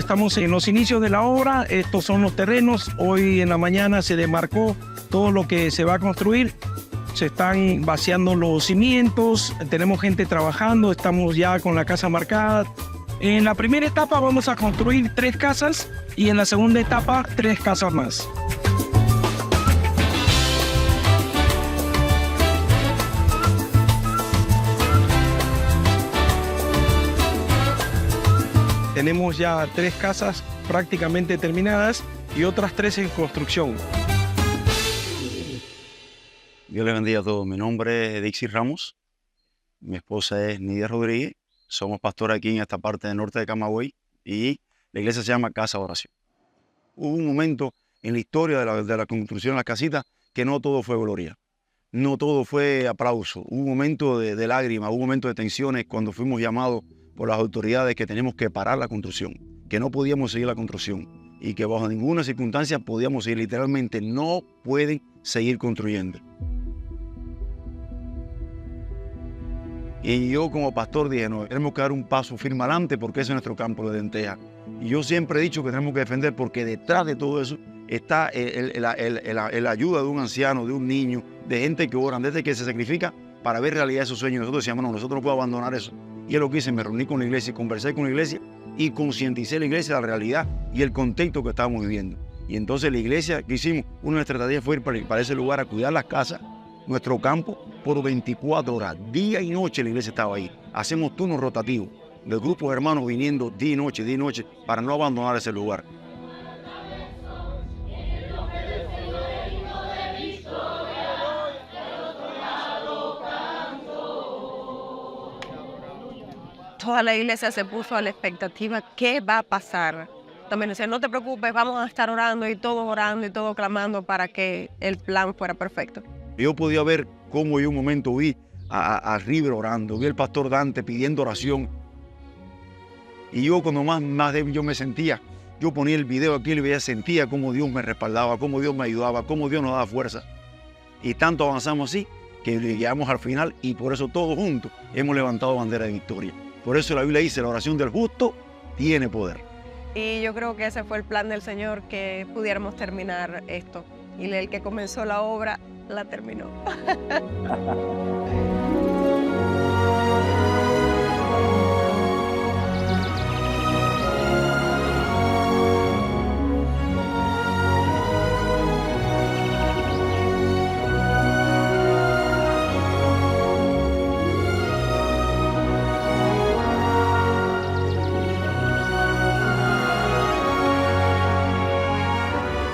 estamos en los inicios de la obra. Estos son los terrenos. Hoy en la mañana se demarcó todo lo que se va a construir. Se están vaciando los cimientos, tenemos gente trabajando, estamos ya con la casa marcada. En la primera etapa vamos a construir 3 casas y en la segunda etapa 3 casas más. Tenemos ya 3 casas prácticamente terminadas y otras 3 en construcción. Dios les bendiga a todos. Mi nombre es Dixie Ramos. Mi esposa es Nidia Rodríguez. Somos pastores aquí en esta parte del norte de Camagüey y la iglesia se llama Casa de Oración. Hubo un momento en la historia de la construcción de las casitas que no todo fue gloria. No todo fue aplauso. Hubo un momento de lágrimas, hubo un momento de tensiones cuando fuimos llamados por las autoridades que teníamos que parar la construcción, que no podíamos seguir la construcción y que bajo ninguna circunstancia podíamos seguir. Literalmente no pueden seguir construyendo. Y yo como pastor dije, no, tenemos que dar un paso firme adelante porque ese es nuestro campo de lenteja. Y yo siempre he dicho que tenemos que defender porque detrás de todo eso está la ayuda de un anciano, de un niño, de gente que oran, desde que se sacrifica para ver realidad esos sueños. Nosotros decíamos, no, nosotros no podemos abandonar eso. Y es lo que hice, me reuní con la iglesia, conversé con la iglesia y concienticé a la iglesia de la realidad y el contexto que estábamos viviendo. Y entonces la iglesia, ¿qué hicimos? Una de nuestras estrategias fue ir para ese lugar a cuidar las casas, nuestro campo, por 24 horas. Día y noche la iglesia estaba ahí. Hacemos turnos rotativos del grupo de hermanos viniendo día y noche, para no abandonar ese lugar. Toda la iglesia se puso a la expectativa, ¿qué va a pasar? También decían, no te preocupes, vamos a estar orando y todo clamando para que el plan fuera perfecto. Yo podía ver cómo yo un momento vi a River orando, vi al pastor Dante pidiendo oración. Y yo cuando más débil yo me sentía, yo ponía el video aquí y veía, sentía cómo Dios me respaldaba, cómo Dios me ayudaba, cómo Dios nos daba fuerza. Y tanto avanzamos así que llegamos al final y por eso todos juntos hemos levantado bandera de victoria. Por eso la Biblia dice, la oración del justo tiene poder. Y yo creo que ese fue el plan del Señor, que pudiéramos terminar esto. Y el que comenzó la obra, la terminó.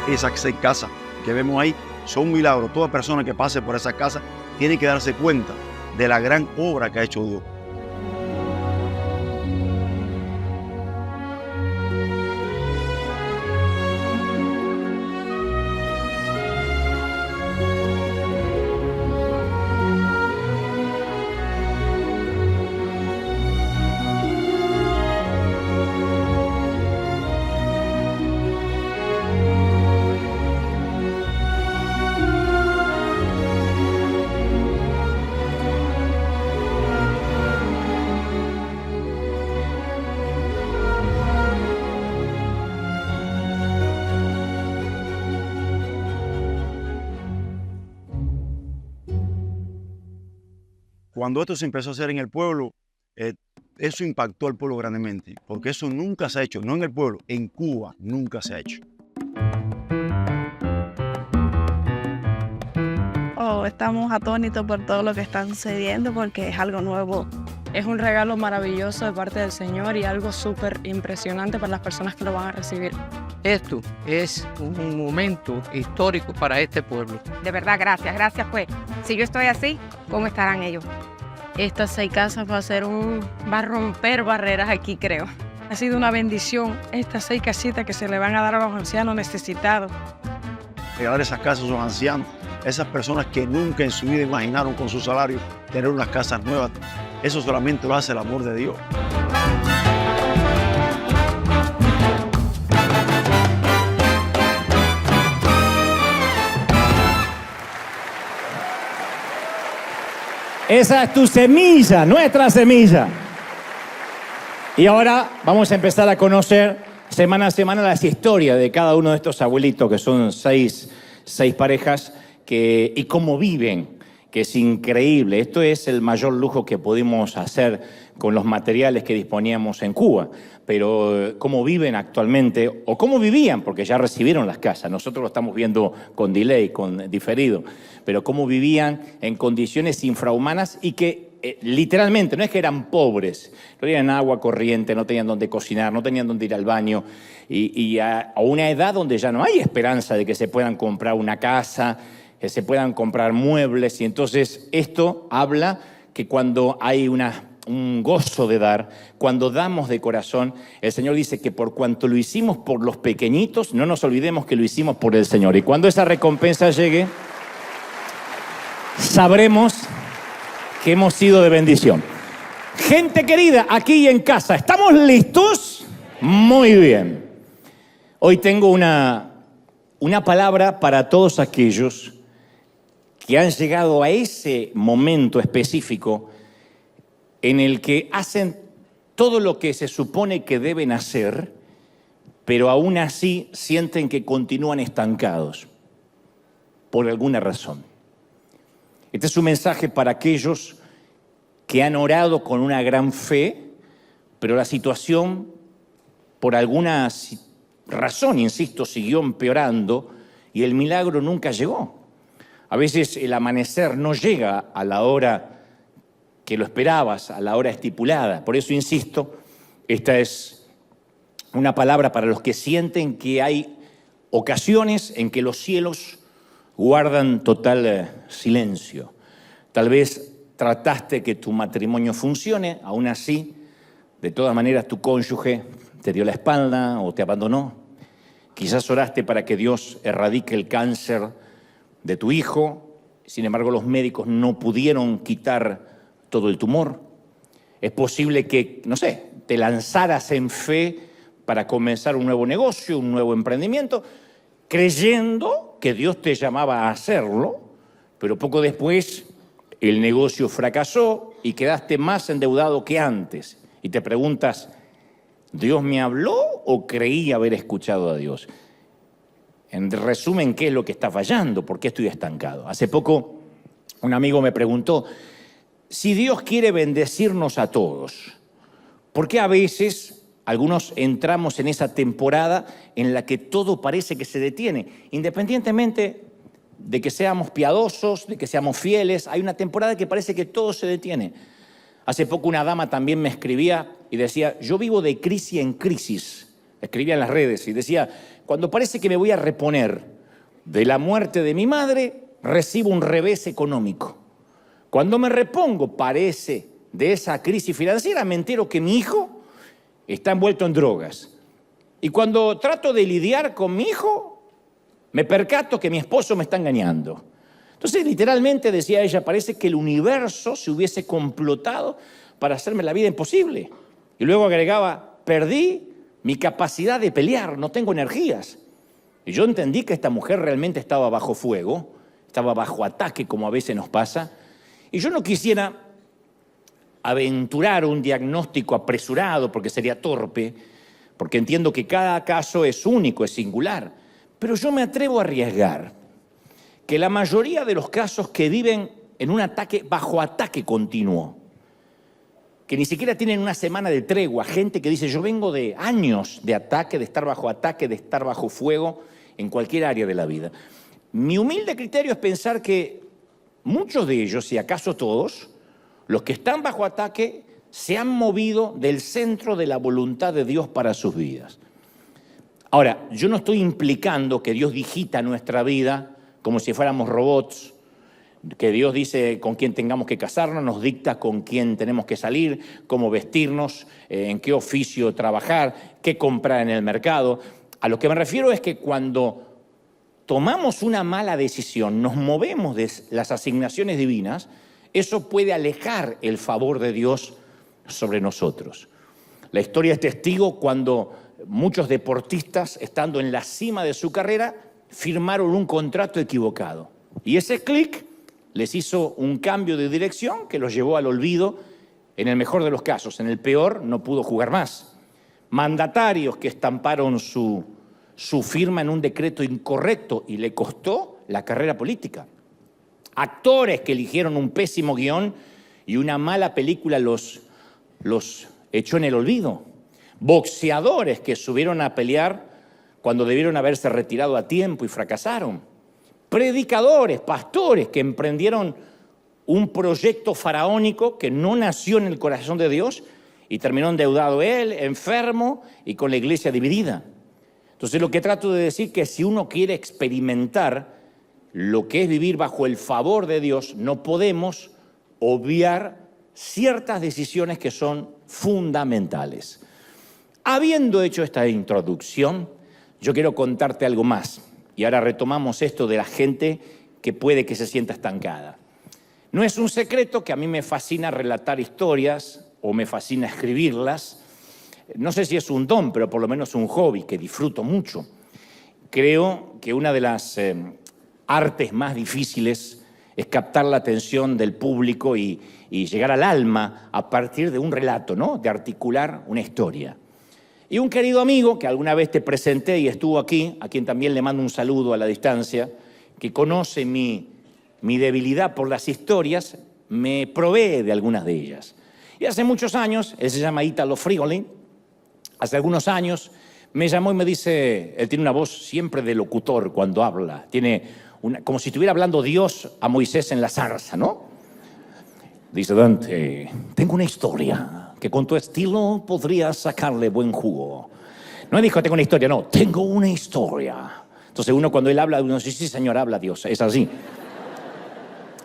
Esas 6 casas que vemos ahí son milagros. Toda persona que pase por esa casa tiene que darse cuenta de la gran obra que ha hecho Dios. Cuando esto se empezó a hacer en el pueblo, eso impactó al pueblo grandemente, porque eso nunca se ha hecho, no en el pueblo, en Cuba nunca se ha hecho. Estamos atónitos por todo lo que está sucediendo porque es algo nuevo. Es un regalo maravilloso de parte del Señor y algo súper impresionante para las personas que lo van a recibir. Esto es un momento histórico para este pueblo. De verdad, gracias pues. Si yo estoy así, ¿cómo estarán ellos? Estas 6 casas va a romper barreras aquí, creo. Ha sido una bendición estas 6 casitas que se le van a dar a los ancianos necesitados. Regalar esas casas a esos ancianos, esas personas que nunca en su vida imaginaron con su salario tener unas casas nuevas, eso solamente lo hace el amor de Dios. Esa es tu semilla, nuestra semilla. Y ahora vamos a empezar a conocer semana a semana las historias de cada uno de estos abuelitos, que son seis parejas, y cómo viven, que es increíble. Esto es el mayor lujo que pudimos hacer con los materiales que disponíamos en Cuba. Pero cómo viven actualmente, o cómo vivían, porque ya recibieron las casas. Nosotros lo estamos viendo con delay, con diferido. Pero cómo vivían en condiciones infrahumanas y que literalmente, no es que eran pobres, no tenían agua corriente, no tenían dónde cocinar, no tenían dónde ir al baño, y a una edad donde ya no hay esperanza de que se puedan comprar una casa, que se puedan comprar muebles. Y entonces esto habla que cuando hay un gozo de dar, cuando damos de corazón, el Señor dice que por cuanto lo hicimos por los pequeñitos, no nos olvidemos que lo hicimos por el Señor. Y cuando esa recompensa llegue, sabremos que hemos sido de bendición. Gente querida, aquí y en casa, ¿estamos listos? Muy bien. Hoy tengo una palabra para todos aquellos que han llegado a ese momento específico en el que hacen todo lo que se supone que deben hacer, pero aún así sienten que continúan estancados por alguna razón. Este es un mensaje para aquellos que han orado con una gran fe, pero la situación, por alguna razón, insisto, siguió empeorando y el milagro nunca llegó. A veces el amanecer no llega a la hora que lo esperabas, a la hora estipulada. Por eso, insisto, esta es una palabra para los que sienten que hay ocasiones en que los cielos guardan total silencio. Tal vez trataste que tu matrimonio funcione, aún así, de todas maneras tu cónyuge te dio la espalda o te abandonó. Quizás oraste para que Dios erradique el cáncer de tu hijo, sin embargo los médicos no pudieron quitar todo el tumor. Es posible que, no sé, te lanzaras en fe para comenzar un nuevo negocio, un nuevo emprendimiento, creyendo que Dios te llamaba a hacerlo, pero poco después el negocio fracasó y quedaste más endeudado que antes. Y te preguntas, ¿Dios me habló o creí haber escuchado a Dios? En resumen, ¿qué es lo que está fallando? ¿Por qué estoy estancado? Hace poco un amigo me preguntó, si Dios quiere bendecirnos a todos, ¿por qué a veces algunos entramos en esa temporada en la que todo parece que se detiene? Independientemente de que seamos piadosos, de que seamos fieles, hay una temporada que parece que todo se detiene. Hace poco una dama también me escribía y decía, yo vivo de crisis en crisis. Escribía en las redes y decía, cuando parece que me voy a reponer de la muerte de mi madre, recibo un revés económico. Cuando me repongo, parece, de esa crisis financiera, me entero que mi hijo está envuelto en drogas. Y cuando trato de lidiar con mi hijo, me percato que mi esposo me está engañando. Entonces, literalmente, decía ella, parece que el universo se hubiese complotado para hacerme la vida imposible. Y luego agregaba, perdí mi capacidad de pelear, no tengo energías. Y yo entendí que esta mujer realmente estaba bajo fuego, estaba bajo ataque, como a veces nos pasa. Y yo no quisiera aventurar un diagnóstico apresurado, porque sería torpe, porque entiendo que cada caso es único, es singular. Pero yo me atrevo a arriesgar que la mayoría de los casos que viven en un ataque, bajo ataque continuo, que ni siquiera tienen una semana de tregua, gente que dice, yo vengo de años de ataque, de estar bajo fuego en cualquier área de la vida. Mi humilde criterio es pensar que muchos de ellos, si acaso todos, los que están bajo ataque, se han movido del centro de la voluntad de Dios para sus vidas. Ahora, yo no estoy implicando que Dios digita nuestra vida como si fuéramos robots, que Dios dice con quién tengamos que casarnos, nos dicta con quién tenemos que salir, cómo vestirnos, en qué oficio trabajar, qué comprar en el mercado. A lo que me refiero es que cuando tomamos una mala decisión, nos movemos de las asignaciones divinas, eso puede alejar el favor de Dios sobre nosotros. La historia es testigo cuando muchos deportistas, estando en la cima de su carrera, firmaron un contrato equivocado. Y ese clic les hizo un cambio de dirección que los llevó al olvido en el mejor de los casos. En el peor no pudo jugar más. mandatarios que estamparon su firma en un decreto incorrecto y le costó la carrera política. Actores que eligieron un pésimo guión y una mala película los echó en el olvido. Boxeadores que subieron a pelear cuando debieron haberse retirado a tiempo y fracasaron. Predicadores, pastores que emprendieron un proyecto faraónico que no nació en el corazón de Dios y terminó endeudado él, enfermo y con la iglesia dividida. Entonces lo que trato de decir es que si uno quiere experimentar lo que es vivir bajo el favor de Dios, no podemos obviar ciertas decisiones que son fundamentales. Habiendo hecho esta introducción, yo quiero contarte algo más. Y ahora retomamos esto de la gente que puede que se sienta estancada. No es un secreto que a mí me fascina relatar historias o me fascina escribirlas. No sé si es un don, pero por lo menos un hobby que disfruto mucho. Creo que una de las artes más difíciles es captar la atención del público y llegar al alma a partir de un relato, ¿no? De articular una historia. Y un querido amigo que alguna vez te presenté y estuvo aquí, a quien también le mando un saludo a la distancia, que conoce mi debilidad por las historias, me provee de algunas de ellas. Y hace muchos años, él se llama Italo Frioli, hace algunos años me llamó y me dice, él tiene una voz siempre de locutor cuando habla, como si estuviera hablando Dios a Moisés en la zarza, ¿no? Dice, Dante, tengo una historia que con tu estilo podrías sacarle buen jugo. No dijo, tengo una historia, no, tengo una historia. Entonces uno cuando él habla, uno dice, sí señor, habla Dios, es así.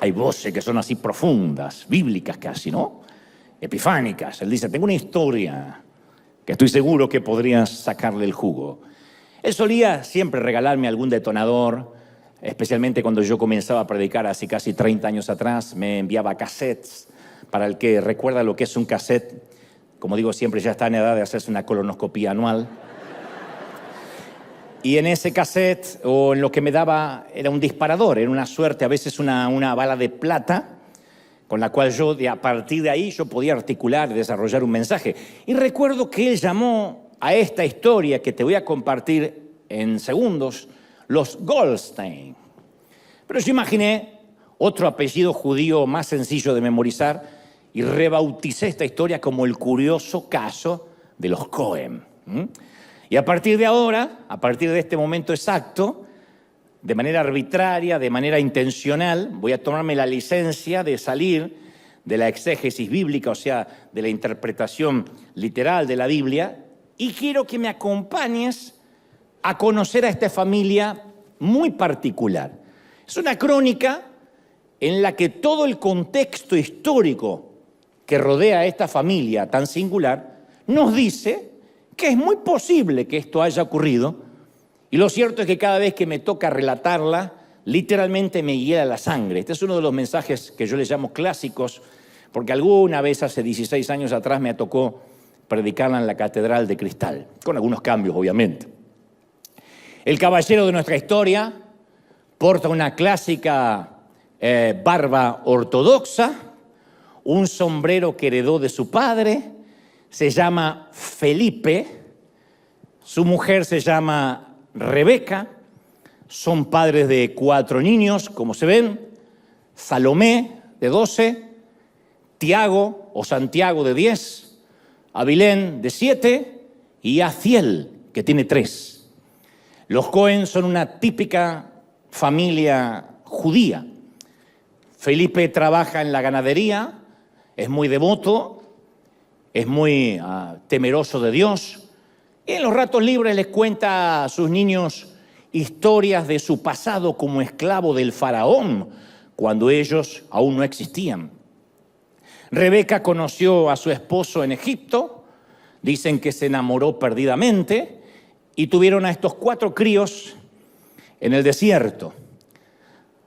Hay voces que son así profundas, bíblicas casi, ¿no? Epifánicas. Él dice, tengo una historia que estoy seguro que podrías sacarle el jugo. Él solía siempre regalarme algún detonador, especialmente cuando yo comenzaba a predicar hace casi 30 años atrás, me enviaba cassettes. Para el que recuerda lo que es un cassette, como digo siempre, ya está en edad de hacerse una colonoscopía anual. Y en ese cassette, o en lo que me daba, era un disparador, era una suerte, a veces una bala de plata, con la cual yo, a partir de ahí, yo podía articular y desarrollar un mensaje. Y recuerdo que él llamó a esta historia que te voy a compartir en segundos, los Goldstein. Pero yo imaginé otro apellido judío más sencillo de memorizar y rebauticé esta historia como el curioso caso de los Cohen. Y a partir de ahora, a partir de este momento exacto, de manera arbitraria, de manera intencional, voy a tomarme la licencia de salir de la exégesis bíblica, o sea, de la interpretación literal de la Biblia, y quiero que me acompañes a conocer a esta familia muy particular. Es una crónica en la que todo el contexto histórico que rodea a esta familia tan singular nos dice que es muy posible que esto haya ocurrido, y lo cierto es que cada vez que me toca relatarla, literalmente me hiela la sangre. Este es uno de los mensajes que yo les llamo clásicos, porque alguna vez hace 16 años atrás me tocó predicarla en la Catedral de Cristal, con algunos cambios obviamente. El caballero de nuestra historia porta una clásica barba ortodoxa, un sombrero que heredó de su padre, se llama Felipe, su mujer se llama Rebeca, son padres de 4 niños, como se ven, Salomé, de 12, Tiago o Santiago, de 10, Abilén, de 7, y Aziel, que tiene 3. Los Cohen son una típica familia judía. Felipe trabaja en la ganadería, es muy devoto, es muy temeroso de Dios, y en los ratos libres les cuenta a sus niños historias de su pasado como esclavo del faraón, cuando ellos aún no existían. Rebeca conoció a su esposo en Egipto, dicen que se enamoró perdidamente, y tuvieron a estos 4 críos en el desierto.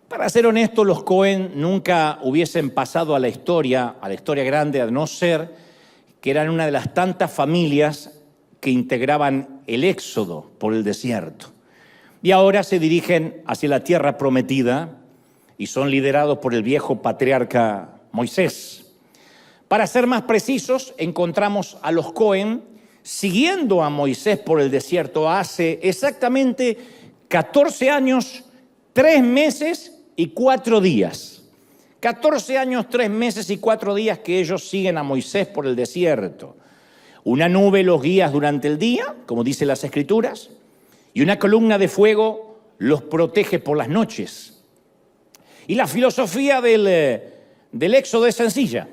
Para ser honesto, los Cohen nunca hubiesen pasado a la historia grande, a no ser que eran una de las tantas familias que integraban el éxodo por el desierto. Y ahora se dirigen hacia la tierra prometida y son liderados por el viejo patriarca Moisés. Para ser más precisos, encontramos a los Cohen siguiendo a Moisés por el desierto hace exactamente 14 años, 3 meses y 4 días. 14 años, 3 meses y 4 días que ellos siguen a Moisés por el desierto. Una nube los guía durante el día, como dicen las Escrituras, y una columna de fuego los protege por las noches. Y la filosofía del Éxodo es sencilla.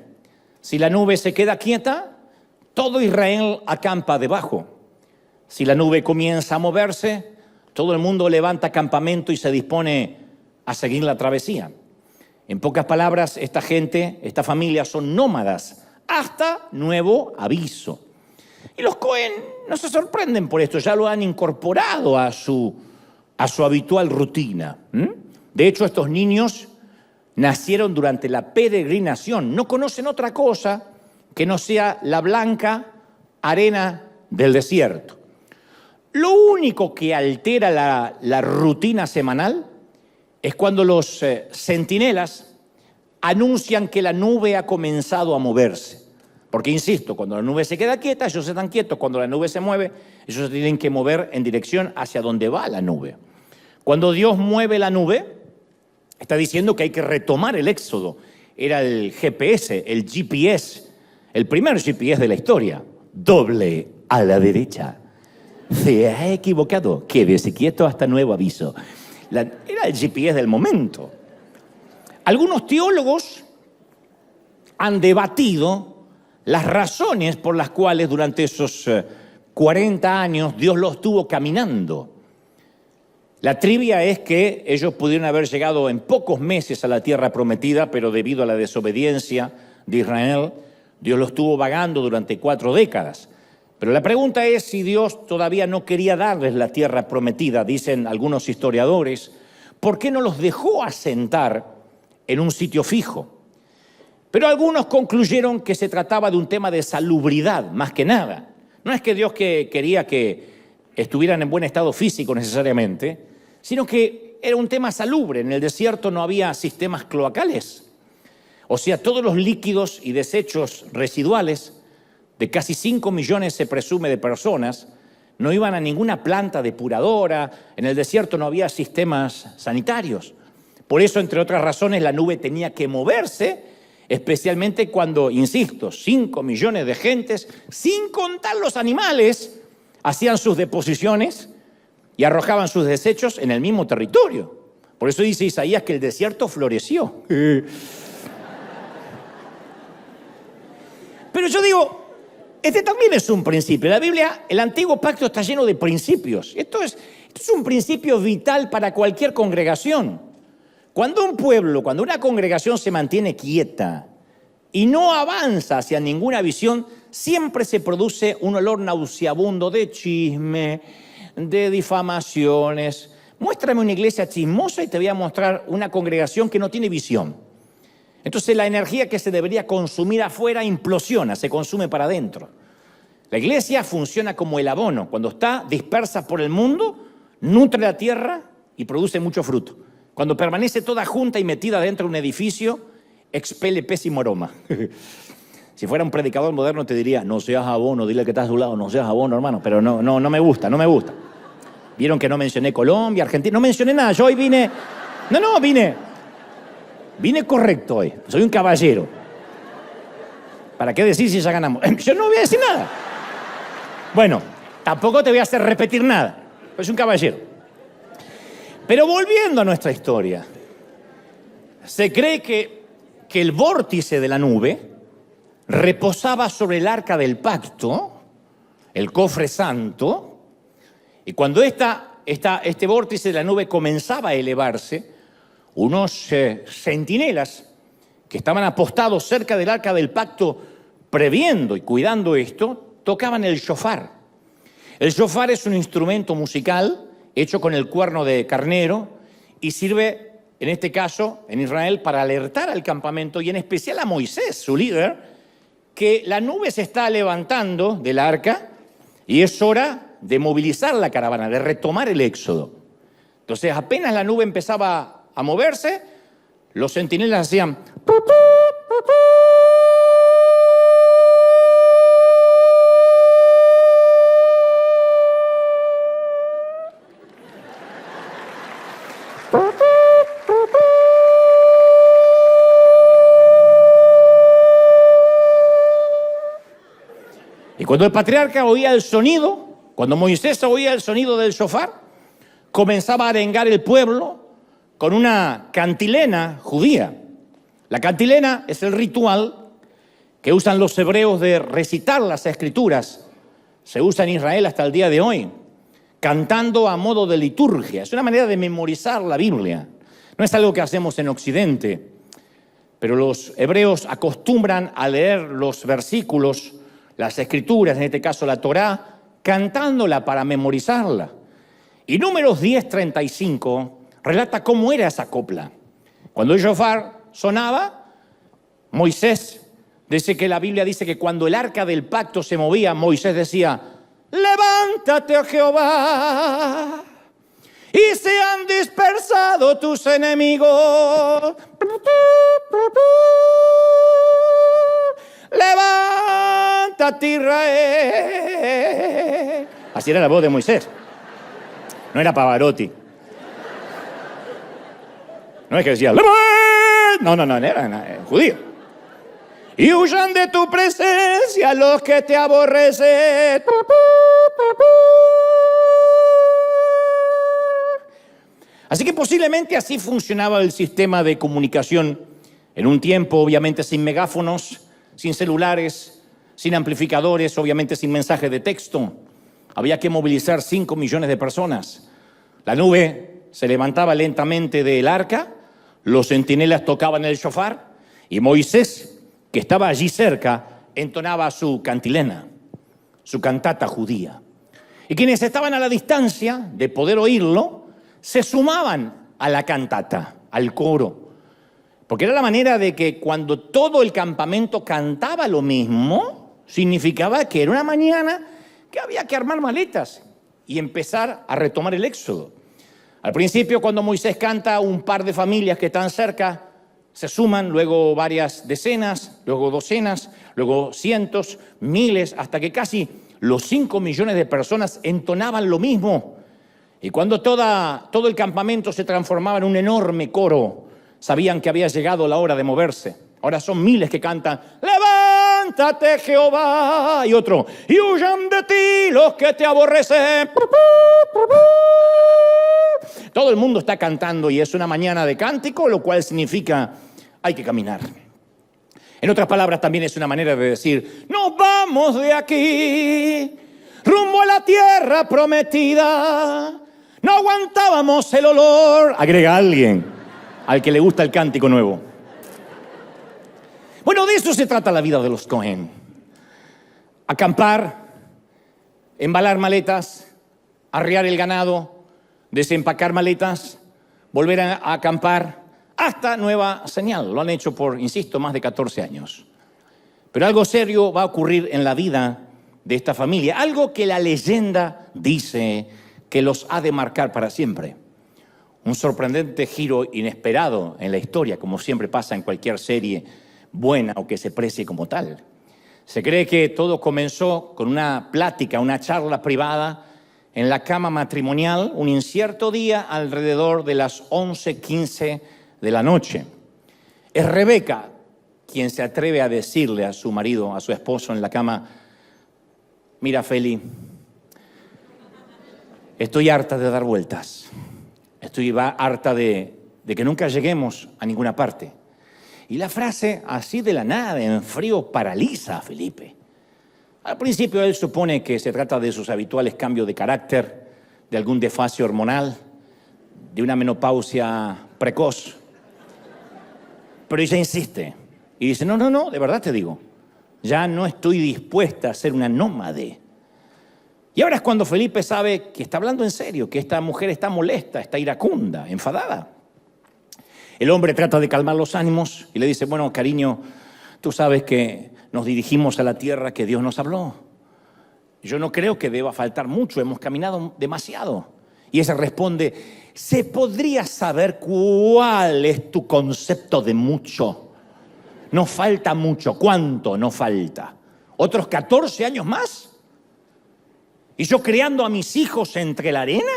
Si la nube se queda quieta, todo Israel acampa debajo. Si la nube comienza a moverse, todo el mundo levanta campamento y se dispone a seguir la travesía. En pocas palabras, esta gente, esta familia son nómadas hasta nuevo aviso. Y los Cohen no se sorprenden por esto, ya lo han incorporado a su habitual rutina. De hecho, estos niños nacieron durante la peregrinación, no conocen otra cosa que no sea la blanca arena del desierto. Lo único que altera la rutina semanal es cuando los centinelas anuncian que la nube ha comenzado a moverse. Porque, insisto, cuando la nube se queda quieta, ellos están quietos. Cuando la nube se mueve, ellos se tienen que mover en dirección hacia donde va la nube. Cuando Dios mueve la nube, está diciendo que hay que retomar el éxodo. Era el GPS, el GPS, el primer GPS de la historia. Doble a la derecha. Se ha equivocado. Quédese quieto hasta nuevo aviso. Era el GPS del momento. Algunos teólogos han debatido las razones por las cuales durante esos 40 años Dios los tuvo caminando. La trivia es que ellos pudieron haber llegado en pocos meses a la tierra prometida, pero debido a la desobediencia de Israel, Dios los tuvo vagando durante 4 décadas. Pero la pregunta es si Dios todavía no quería darles la tierra prometida, dicen algunos historiadores, ¿por qué no los dejó asentar en un sitio fijo? Pero algunos concluyeron que se trataba de un tema de salubridad, más que nada. No es que Dios quería que estuvieran en buen estado físico necesariamente, sino que era un tema salubre. En el desierto no había sistemas cloacales. O sea, todos los líquidos y desechos residuales de casi 5 millones, se presume, de personas, no iban a ninguna planta depuradora. En el desierto no había sistemas sanitarios. Por eso, entre otras razones, la nube tenía que moverse, especialmente cuando, insisto, 5 millones de gentes, sin contar los animales, hacían sus deposiciones y arrojaban sus desechos en el mismo territorio. Por eso dice Isaías que el desierto floreció. Pero yo digo, este también es un principio. La Biblia, el Antiguo Pacto está lleno de principios. Esto es un principio vital para cualquier congregación. Cuando un pueblo, cuando una congregación se mantiene quieta y no avanza hacia ninguna visión, siempre se produce un olor nauseabundo de chisme, de difamaciones. Muéstrame una iglesia chismosa y te voy a mostrar una congregación que no tiene visión. Entonces la energía que se debería consumir afuera implosiona, se consume para adentro. La iglesia funciona como el abono. Cuando está dispersa por el mundo, nutre la tierra y produce mucho fruto. Cuando permanece toda junta y metida dentro de un edificio, expele pésimo aroma. Si fuera un predicador moderno te diría, no seas abono, dile que estás a tu lado, no seas abono, hermano. Pero no me gusta. Vieron que no mencioné Colombia, Argentina, no mencioné nada. Yo hoy vine correcto hoy. Soy un caballero. ¿Para qué decir si ya ganamos? Yo no voy a decir nada. Bueno, tampoco te voy a hacer repetir nada. Soy un caballero. Pero volviendo a nuestra historia, se cree que el vórtice de la nube reposaba sobre el arca del pacto, el cofre santo, y cuando este vórtice de la nube comenzaba a elevarse, unos centinelas que estaban apostados cerca del arca del pacto, previendo y cuidando esto, tocaban el shofar. El shofar es un instrumento musical hecho con el cuerno de carnero y sirve, en este caso, en Israel, para alertar al campamento y en especial a Moisés, su líder, que la nube se está levantando del arca y es hora de movilizar la caravana, de retomar el éxodo. Entonces, apenas la nube empezaba a moverse, los centinelas hacían Y cuando el patriarca oía el sonido, cuando Moisés oía el sonido del shofar, comenzaba a arengar el pueblo con una cantilena judía. La cantilena es el ritual que usan los hebreos de recitar las escrituras. Se usa en Israel hasta el día de hoy, cantando a modo de liturgia. Es una manera de memorizar la Biblia. No es algo que hacemos en Occidente, pero los hebreos acostumbran a leer los versículos, las escrituras, en este caso la Torá, cantándola para memorizarla. Y Números 10:35 relata cómo era esa copla. Cuando el shofar sonaba, Moisés, dice que la Biblia dice que cuando el arca del pacto se movía, Moisés decía: levántate, oh Jehová, y se han dispersado tus enemigos. Levántate, Israel. Así era la voz de Moisés. No era Pavarotti. No es que decía ¡levántate! No, era judío. Y huyan de tu presencia los que te aborrecen. Así que posiblemente así funcionaba el sistema de comunicación en un tiempo, obviamente sin megáfonos, sin celulares, sin amplificadores, obviamente sin mensajes de texto. Había que movilizar 5 millones de personas. La nube se levantaba lentamente del arca, los centinelas tocaban el shofar y Moisés, que estaba allí cerca, entonaba su cantilena, su cantata judía. Y quienes estaban a la distancia de poder oírlo, se sumaban a la cantata, al coro. Porque era la manera de que cuando todo el campamento cantaba lo mismo, significaba que era una mañana que había que armar maletas y empezar a retomar el éxodo. Al principio, cuando Moisés canta, un par de familias que están cerca se suman, luego varias decenas, luego docenas, luego cientos, miles, hasta que casi los 5 millones de personas entonaban lo mismo. Y cuando todo el campamento se transformaba en un enorme coro, sabían que había llegado la hora de moverse. Ahora son miles que cantan: levántate, Jehová. Y otro: y huyan de ti los que te aborrecen. Todo el mundo está cantando y es una mañana de cántico, lo cual significa hay que caminar. En otras palabras, también es una manera de decir: nos vamos de aquí, rumbo a la tierra prometida. No aguantábamos el olor. Agrega alguien al que le gusta el cántico nuevo. Bueno, de eso se trata la vida de los Cohen. Acampar, embalar maletas, arriar el ganado, desempacar maletas, volver a acampar, hasta nueva señal. Lo han hecho por, insisto, más de 14 años. Pero algo serio va a ocurrir en la vida de esta familia. Algo que la leyenda dice que los ha de marcar para siempre. Un sorprendente giro inesperado en la historia, como siempre pasa en cualquier serie buena o que se precie como tal. Se cree que todo comenzó con una plática, una charla privada en la cama matrimonial, un incierto día alrededor de las 11:15 de la noche. Es Rebeca quien se atreve a decirle a su marido, a su esposo en la cama: mira, Feli, estoy harta de dar vueltas. Estoy harta de que nunca lleguemos a ninguna parte. Y la frase, así de la nada, en frío, paraliza a Felipe. Al principio él supone que se trata de sus habituales cambios de carácter, de algún desfase hormonal, de una menopausia precoz. Pero ella insiste y dice: no, de verdad te digo, ya no estoy dispuesta a ser una nómade. Y ahora es cuando Felipe sabe que está hablando en serio, que esta mujer está molesta, está iracunda, enfadada. El hombre trata de calmar los ánimos y le dice: bueno, cariño, tú sabes que nos dirigimos a la tierra que Dios nos habló. Yo no creo que deba faltar mucho, hemos caminado demasiado. Y ella responde: ¿se podría saber cuál es tu concepto de mucho? No falta mucho. ¿Cuánto no falta? ¿Otros 14 años más? ¿Y yo criando a mis hijos entre la arena?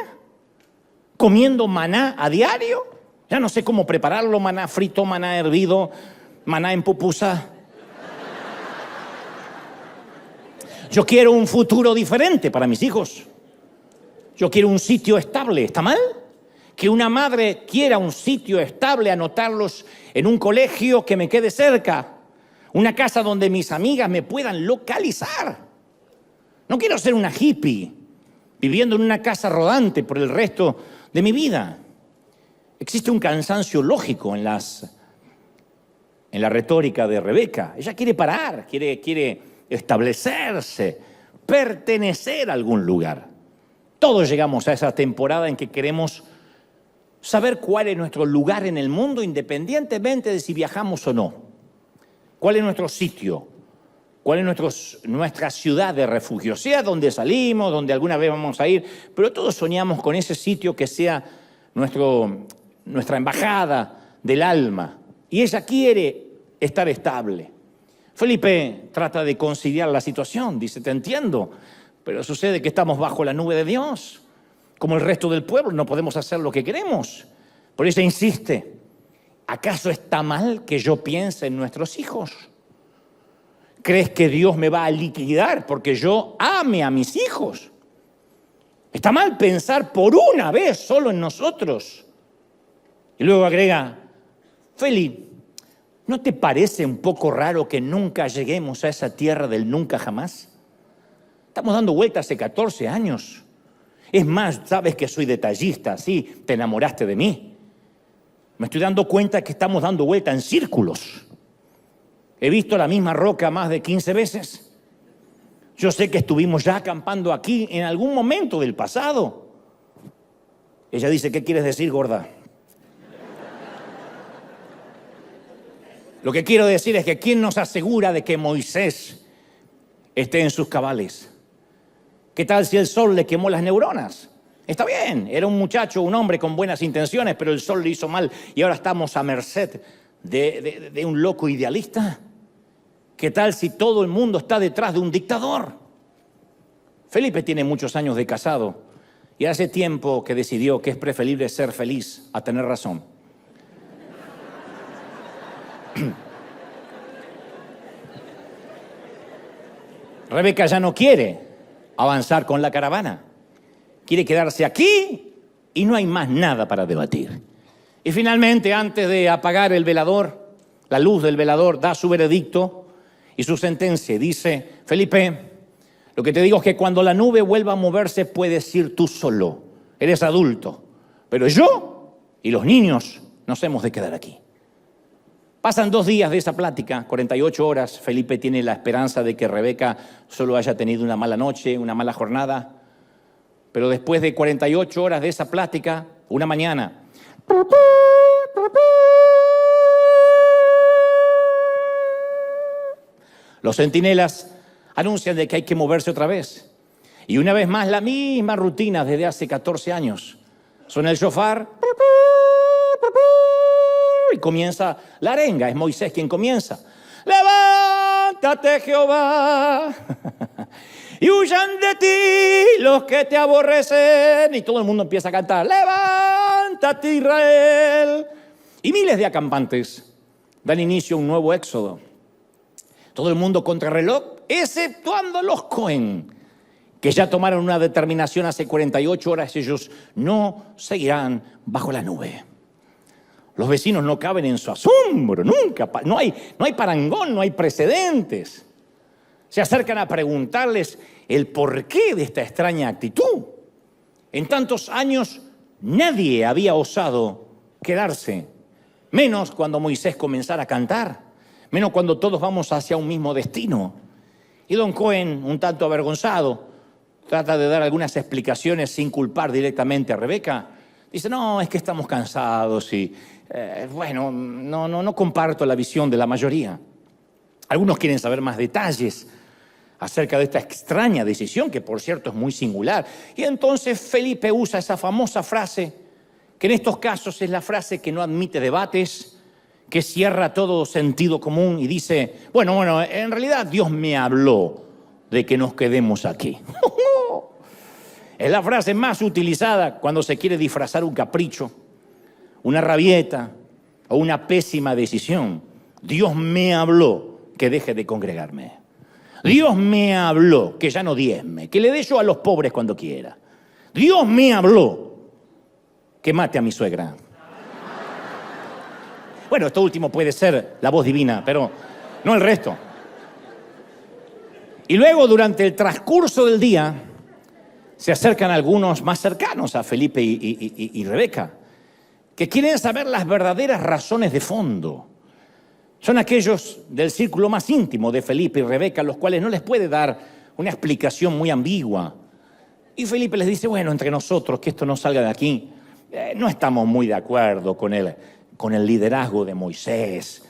comiendo maná a diario. Ya no sé cómo prepararlo, maná frito, maná hervido, maná en pupusa. Yo quiero un futuro diferente para mis hijos. Yo quiero un sitio estable. ¿Está mal? Que una madre quiera un sitio estable, anotarlos en un colegio que me quede cerca. Una casa donde mis amigas me puedan localizar. No quiero ser una hippie, viviendo en una casa rodante por el resto de mi vida. Existe un cansancio lógico en la retórica de Rebeca. Ella quiere parar, quiere establecerse, pertenecer a algún lugar. Todos llegamos a esa temporada en que queremos saber cuál es nuestro lugar en el mundo, independientemente de si viajamos o no. ¿Cuál es nuestro sitio? ¿Cuál es nuestra ciudad de refugio? Sea donde salimos, donde alguna vez vamos a ir, pero todos soñamos con ese sitio que sea nuestra embajada del alma. Y ella quiere estar estable. Felipe trata de conciliar la situación, dice, te entiendo, pero sucede que estamos bajo la nube de Dios. Como el resto del pueblo, no podemos hacer lo que queremos. Por eso insiste, ¿acaso está mal que yo piense en nuestros hijos? ¿Crees que Dios me va a liquidar porque yo ame a mis hijos? Está mal pensar por una vez solo en nosotros. Y luego agrega, Feli, ¿no te parece un poco raro que nunca lleguemos a esa tierra del nunca jamás? Estamos dando vueltas hace 14 años. Es más, sabes que soy detallista, sí, te enamoraste de mí. Me estoy dando cuenta que estamos dando vuelta en círculos. He visto la misma roca más de 15 veces. Yo sé que estuvimos ya acampando aquí en algún momento del pasado. Ella dice, ¿qué quieres decir, gorda? Lo que quiero decir es que ¿quién nos asegura de que Moisés esté en sus cabales? ¿Qué tal si el sol le quemó las neuronas? Está bien, era un muchacho, un hombre con buenas intenciones, pero el sol le hizo mal y ahora estamos a merced de un loco idealista. ¿Qué tal si todo el mundo está detrás de un dictador? Felipe tiene muchos años de casado y hace tiempo que decidió que es preferible ser feliz a tener razón. Rebeca ya no quiere avanzar con la caravana. Quiere quedarse aquí y no hay más nada para debatir. Y finalmente, antes de apagar el velador, la luz del velador da su veredicto y su sentencia. Dice, Felipe, lo que te digo es que cuando la nube vuelva a moverse puedes ir tú solo. Eres adulto. Pero yo y los niños nos hemos de quedar aquí. Pasan 2 días de esa plática, 48 horas. Felipe tiene la esperanza de que Rebeca solo haya tenido una mala noche, una mala jornada. Pero después de 48 horas de esa plática, una mañana, los centinelas anuncian de que hay que moverse otra vez. Y una vez más, la misma rutina desde hace 14 años. Suena el shofar y comienza la arenga. Es Moisés quien comienza. Levántate, Jehová, y huyan de ti los que te aborrecen. Y todo el mundo empieza a cantar. Levántate, Israel. Y miles de acampantes dan inicio a un nuevo éxodo. Todo el mundo contra reloj, exceptuando los Cohen, que ya tomaron una determinación hace 48 horas. Ellos no seguirán bajo la nube. Los vecinos no caben en su asombro, nunca. No hay parangón, no hay precedentes. Se acercan a preguntarles el porqué de esta extraña actitud. En tantos años nadie había osado quedarse, menos cuando Moisés comenzara a cantar, menos cuando todos vamos hacia un mismo destino. Y don Cohen, un tanto avergonzado, trata de dar algunas explicaciones sin culpar directamente a Rebeca. Dice, no, es que estamos cansados y, no comparto la visión de la mayoría. Algunos quieren saber más detalles acerca de esta extraña decisión, que por cierto es muy singular. Y entonces Felipe usa esa famosa frase, que en estos casos es la frase que no admite debates, que cierra todo sentido común y dice, bueno, en realidad Dios me habló de que nos quedemos aquí. Es la frase más utilizada cuando se quiere disfrazar un capricho, una rabieta o una pésima decisión. Dios me habló que deje de congregarme. Dios me habló que ya no diezme, que le dé yo a los pobres cuando quiera. Dios me habló que mate a mi suegra. Bueno, esto último puede ser la voz divina, pero no el resto. Y luego, durante el transcurso del día, se acercan algunos más cercanos a Felipe y Rebeca, que quieren saber las verdaderas razones de fondo. Son aquellos del círculo más íntimo de Felipe y Rebeca, los cuales no les puede dar una explicación muy ambigua. Y Felipe les dice, bueno, entre nosotros, que esto no salga de aquí, no estamos muy de acuerdo con el liderazgo de Moisés.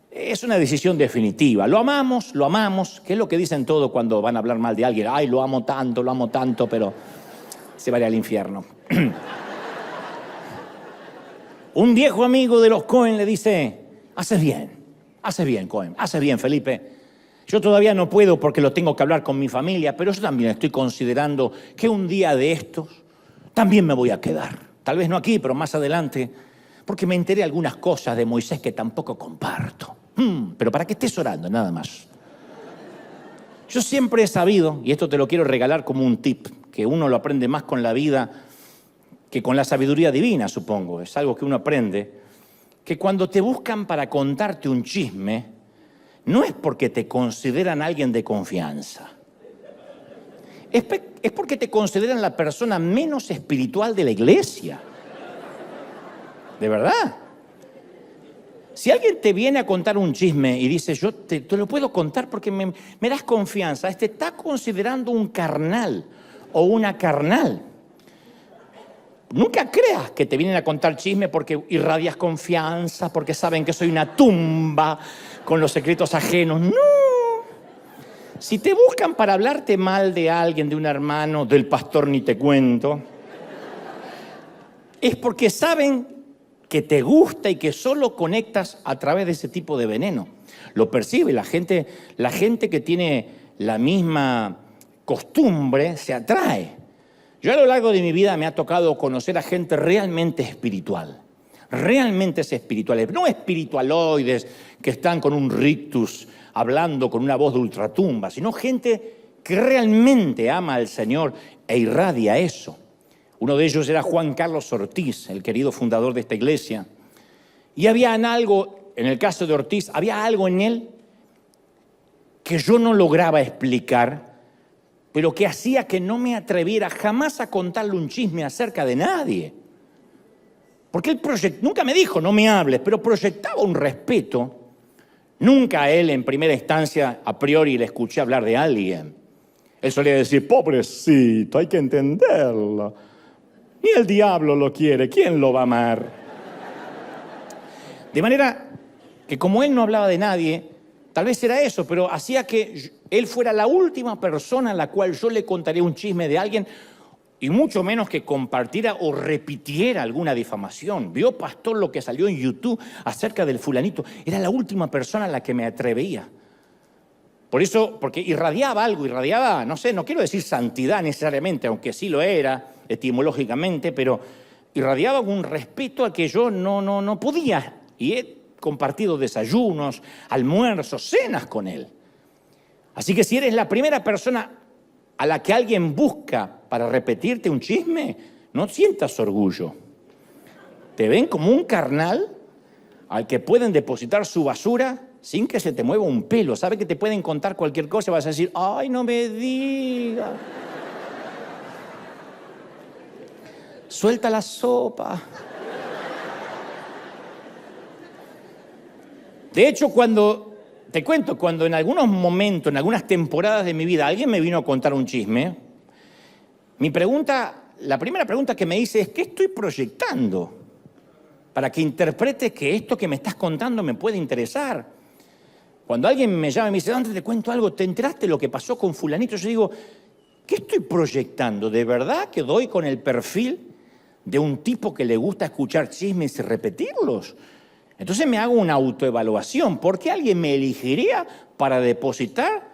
Es una decisión definitiva. Lo amamos, que es lo que dicen todos cuando van a hablar mal de alguien. Ay, lo amo tanto, pero se va a ir al infierno. Un viejo amigo de los Cohen le dice, haces bien, Cohen, haces bien, Felipe. Yo todavía no puedo porque lo tengo que hablar con mi familia, pero yo también estoy considerando que un día de estos también me voy a quedar. Tal vez no aquí, pero más adelante, porque me enteré algunas cosas de Moisés que tampoco comparto. Pero para que estés orando, nada más. Yo siempre he sabido, y esto te lo quiero regalar como un tip, que uno lo aprende más con la vida que con la sabiduría divina, supongo. Es algo que uno aprende, que cuando te buscan para contarte un chisme, no es porque te consideran alguien de confianza. Es porque te consideran la persona menos espiritual de la iglesia. ¿De verdad? Si alguien te viene a contar un chisme y dice, yo te lo puedo contar porque me das confianza, te está considerando un carnal o una carnal. Nunca creas que te vienen a contar chisme porque irradias confianza, porque saben que soy una tumba con los secretos ajenos. No. Si te buscan para hablarte mal de alguien, de un hermano, del pastor ni te cuento, es porque saben que te gusta y que solo conectas a través de ese tipo de veneno. Lo percibe la gente que tiene la misma costumbre se atrae. Yo a lo largo de mi vida me ha tocado conocer a gente realmente espirituales, no espiritualoides que están con un rictus hablando con una voz de ultratumba, sino gente que realmente ama al Señor e irradia eso. Uno de ellos era Juan Carlos Ortiz, el querido fundador de esta iglesia. Y había algo, en el caso de Ortiz, había algo en él que yo no lograba explicar, pero que hacía que no me atreviera jamás a contarle un chisme acerca de nadie. Porque él nunca me dijo, no me hables, pero proyectaba un respeto. Nunca a él, en primera instancia, a priori, le escuché hablar de alguien. Él solía decir, pobrecito, hay que entenderlo. Ni el diablo lo quiere, ¿quién lo va a amar? De manera que como él no hablaba de nadie, tal vez era eso, pero hacía que él fuera la última persona a la cual yo le contaría un chisme de alguien, y mucho menos que compartiera o repitiera alguna difamación. ¿Vio, pastor, lo que salió en YouTube acerca del fulanito? Era la última persona a la que me atrevía. Por eso, porque irradiaba algo, no sé, no quiero decir santidad necesariamente, aunque sí lo era etimológicamente, pero irradiaba un respeto a que yo no podía. Y he compartido desayunos, almuerzos, cenas con él. Así que si eres la primera persona a la que alguien busca para repetirte un chisme, no sientas orgullo. Te ven como un carnal al que pueden depositar su basura sin que se te mueva un pelo. Sabe que te pueden contar cualquier cosa y vas a decir, ay, no me digas. Suelta la sopa. De hecho, cuando en algunos momentos, en algunas temporadas de mi vida, alguien me vino a contar un chisme, la primera pregunta que me hice es, ¿qué estoy proyectando? Para que interpretes que esto que me estás contando me puede interesar. Cuando alguien me llama y me dice, antes te cuento algo, ¿te enteraste lo que pasó con fulanito? Yo digo, ¿qué estoy proyectando? ¿De verdad que doy con el perfil de un tipo que le gusta escuchar chismes y repetirlos? Entonces me hago una autoevaluación. ¿Por qué alguien me elegiría para depositar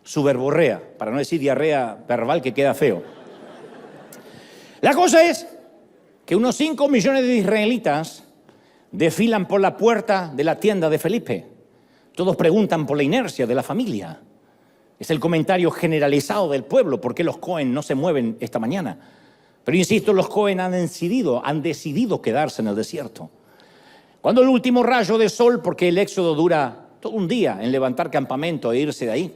su verborrea? Para no decir diarrea verbal que queda feo. La cosa es que unos 5 millones de israelitas desfilan por la puerta de la tienda de Felipe. Todos preguntan por la inercia de la familia. Es el comentario generalizado del pueblo. ¿Por qué los Cohen no se mueven esta mañana? Pero insisto, los Cohen han decidido quedarse en el desierto. Cuando el último rayo de sol, porque el éxodo dura todo un día en levantar campamento e irse de ahí.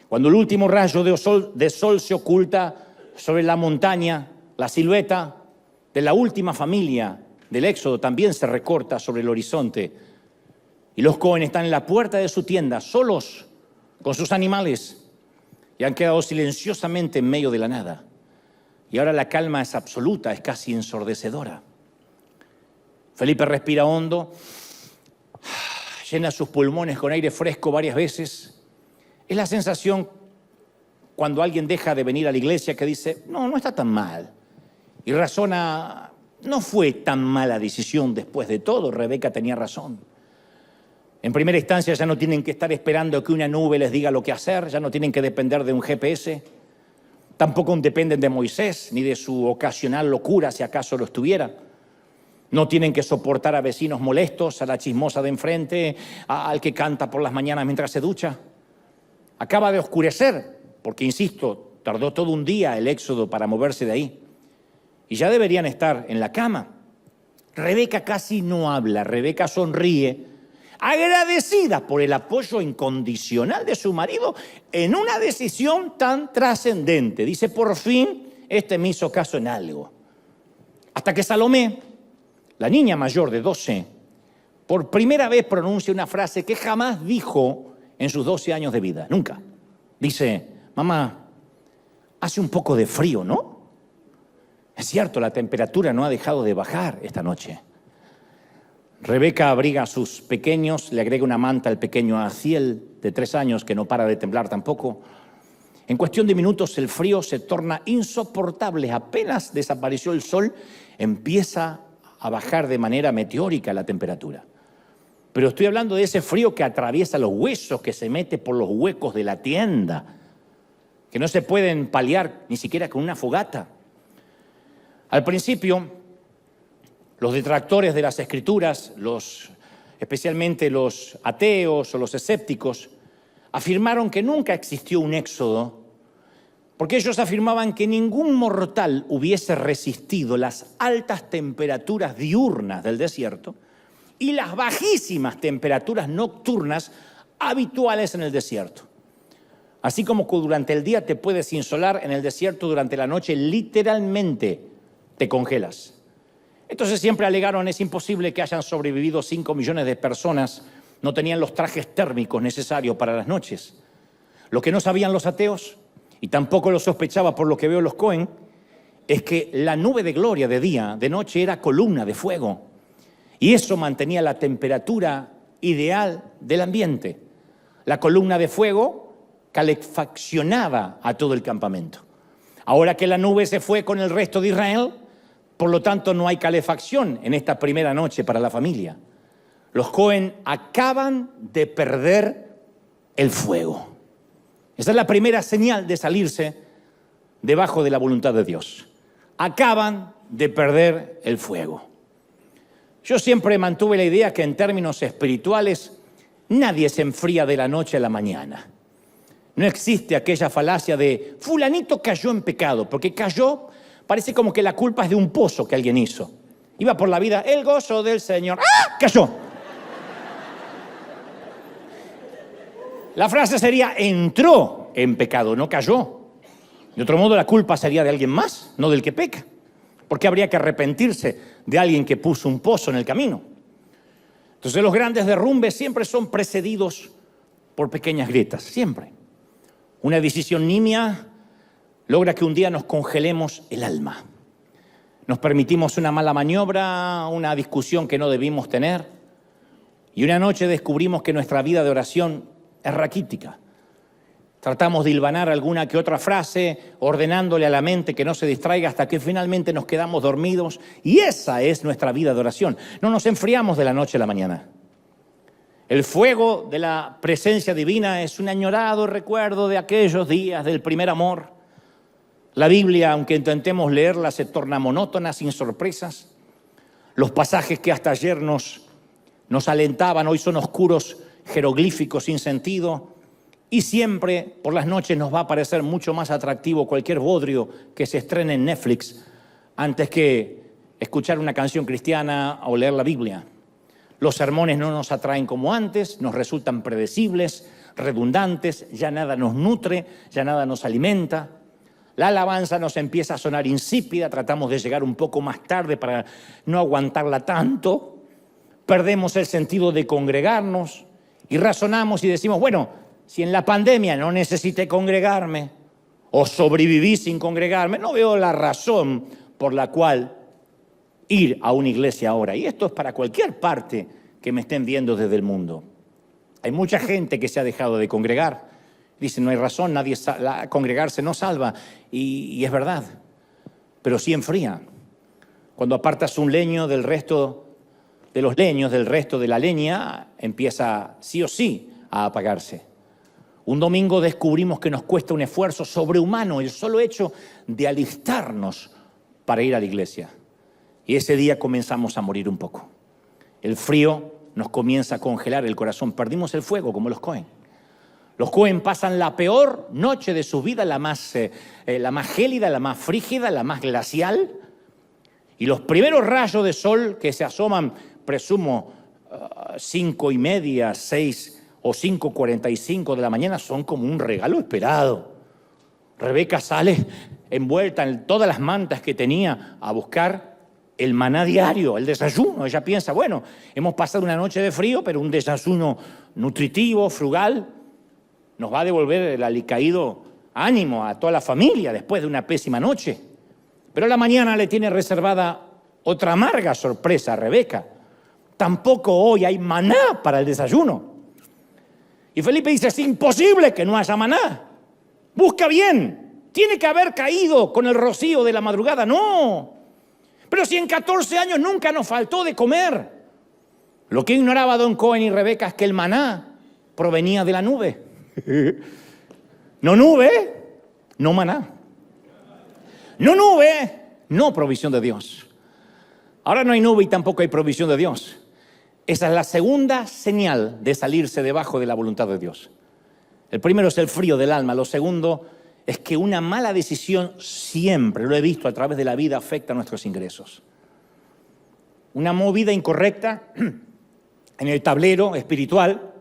Cuando el último rayo de sol se oculta sobre la montaña, la silueta de la última familia del éxodo también se recorta sobre el horizonte. Y los Cohen están en la puerta de su tienda, solos, con sus animales, y han quedado silenciosamente en medio de la nada. Y ahora la calma es absoluta, es casi ensordecedora. Felipe respira hondo, llena sus pulmones con aire fresco varias veces. Es la sensación cuando alguien deja de venir a la iglesia que dice, no está tan mal. Y razona, no fue tan mala decisión después de todo, Rebeca tenía razón. En primera instancia ya no tienen que estar esperando que una nube les diga lo que hacer, ya no tienen que depender de un GPS, tampoco dependen de Moisés ni de su ocasional locura, si acaso lo estuviera. No tienen que soportar a vecinos molestos, a la chismosa de enfrente, al que canta por las mañanas mientras se ducha. Acaba de oscurecer, porque insisto, tardó todo un día el éxodo para moverse de ahí. Y ya deberían estar en la cama. Rebeca casi no habla, Rebeca sonríe, agradecida por el apoyo incondicional de su marido en una decisión tan trascendente. Dice, por fin, me hizo caso en algo. Hasta que Salomé, la niña mayor de 12, por primera vez pronuncia una frase que jamás dijo en sus 12 años de vida, nunca. Dice, mamá, hace un poco de frío, ¿no? Es cierto, la temperatura no ha dejado de bajar esta noche. Rebeca abriga a sus pequeños, le agrega una manta al pequeño Aziel, de 3 años, que no para de temblar tampoco. En cuestión de minutos el frío se torna insoportable. Apenas desapareció el sol, empieza a bajar de manera meteórica la temperatura. Pero estoy hablando de ese frío que atraviesa los huesos, que se mete por los huecos de la tienda, que no se pueden paliar ni siquiera con una fogata. Al principio, los detractores de las Escrituras, especialmente los ateos o los escépticos, afirmaron que nunca existió un éxodo, porque ellos afirmaban que ningún mortal hubiese resistido las altas temperaturas diurnas del desierto y las bajísimas temperaturas nocturnas habituales en el desierto. Así como durante el día te puedes insolar, en el desierto durante la noche literalmente te congelas. Entonces siempre alegaron, es imposible que hayan sobrevivido 5 millones de personas, no tenían los trajes térmicos necesarios para las noches. Lo que no sabían los ateos, y tampoco lo sospechaba por lo que veo los Cohen, es que la nube de gloria de día, de noche, era columna de fuego. Y eso mantenía la temperatura ideal del ambiente. La columna de fuego calefaccionaba a todo el campamento. Ahora que la nube se fue con el resto de Israel, por lo tanto no hay calefacción en esta primera noche para la familia. Los Cohen acaban de perder el fuego. Esa es la primera señal de salirse debajo de la voluntad de Dios. Acaban de perder el fuego. Yo siempre mantuve la idea que en términos espirituales nadie se enfría de la noche a la mañana. No existe aquella falacia de fulanito cayó en pecado, porque cayó, parece como que la culpa es de un pozo que alguien hizo. Iba por la vida, el gozo del Señor. ¡Ah! Cayó. La frase sería, entró en pecado, no cayó. De otro modo, la culpa sería de alguien más, no del que peca. Porque habría que arrepentirse de alguien que puso un pozo en el camino. Entonces, los grandes derrumbes siempre son precedidos por pequeñas grietas, siempre. Una decisión nimia logra que un día nos congelemos el alma. Nos permitimos una mala maniobra, una discusión que no debimos tener. Y una noche descubrimos que nuestra vida de oración es raquítica. Tratamos de hilvanar alguna que otra frase, ordenándole a la mente que no se distraiga hasta que finalmente nos quedamos dormidos. Y esa es nuestra vida de oración. No nos enfriamos de la noche a la mañana. El fuego de la presencia divina es un añorado recuerdo de aquellos días del primer amor. La Biblia, aunque intentemos leerla, se torna monótona, sin sorpresas. Los pasajes que hasta ayer nos alentaban, hoy son oscuros jeroglíficos sin sentido. Y siempre, por las noches, nos va a parecer mucho más atractivo cualquier bodrio que se estrene en Netflix antes que escuchar una canción cristiana o leer la Biblia. Los sermones no nos atraen como antes, nos resultan predecibles, redundantes, ya nada nos nutre, ya nada nos alimenta. La alabanza nos empieza a sonar insípida, tratamos de llegar un poco más tarde para no aguantarla tanto. Perdemos el sentido de congregarnos y razonamos y decimos, bueno, si en la pandemia no necesité congregarme o sobreviví sin congregarme, no veo la razón por la cual ir a una iglesia ahora. Y esto es para cualquier parte que me estén viendo desde el mundo. Hay mucha gente que se ha dejado de congregar. Dicen, no hay razón, congregarse no salva. Y es verdad, pero sí enfría. Cuando apartas un leño del resto de los leños, del resto de la leña, empieza sí o sí a apagarse. Un domingo descubrimos que nos cuesta un esfuerzo sobrehumano el solo hecho de alistarnos para ir a la iglesia. Y ese día comenzamos a morir un poco. El frío nos comienza a congelar el corazón. Perdimos el fuego como los Cohen. Los Cohen pasan la peor noche de su vida, la más gélida, la más frígida, la más glacial. Y los primeros rayos de sol que se asoman, presumo, 5:30, 6 o 5:45 de la mañana, son como un regalo esperado. Rebeca sale envuelta en todas las mantas que tenía a buscar el maná diario, el desayuno. Ella piensa, bueno, hemos pasado una noche de frío, pero un desayuno nutritivo, frugal, nos va a devolver el alicaído ánimo a toda la familia después de una pésima noche. Pero la mañana le tiene reservada otra amarga sorpresa a Rebeca. Tampoco hoy hay maná para el desayuno. Y Felipe dice, es imposible que no haya maná. Busca bien, tiene que haber caído con el rocío de la madrugada. No, pero si en 14 años nunca nos faltó de comer. Lo que ignoraba Don Cohen y Rebeca es que el maná provenía de la nube. No nube, no maná. No nube, no provisión de Dios. Ahora no hay nube y tampoco hay provisión de Dios. Esa es la segunda señal de salirse debajo de la voluntad de Dios. El primero es el frío del alma. Lo segundo es que una mala decisión siempre, lo he visto a través de la vida, afecta a nuestros ingresos. Una movida incorrecta en el tablero espiritual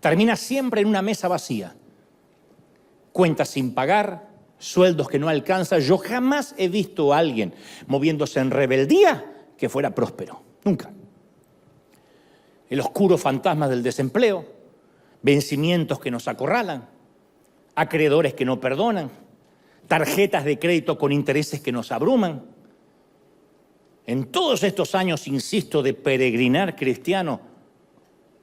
termina siempre en una mesa vacía. Cuentas sin pagar, sueldos que no alcanza. Yo jamás he visto a alguien moviéndose en rebeldía que fuera próspero. Nunca. El oscuro fantasma del desempleo, vencimientos que nos acorralan, acreedores que no perdonan, tarjetas de crédito con intereses que nos abruman. En todos estos años, insisto, de peregrinar cristiano,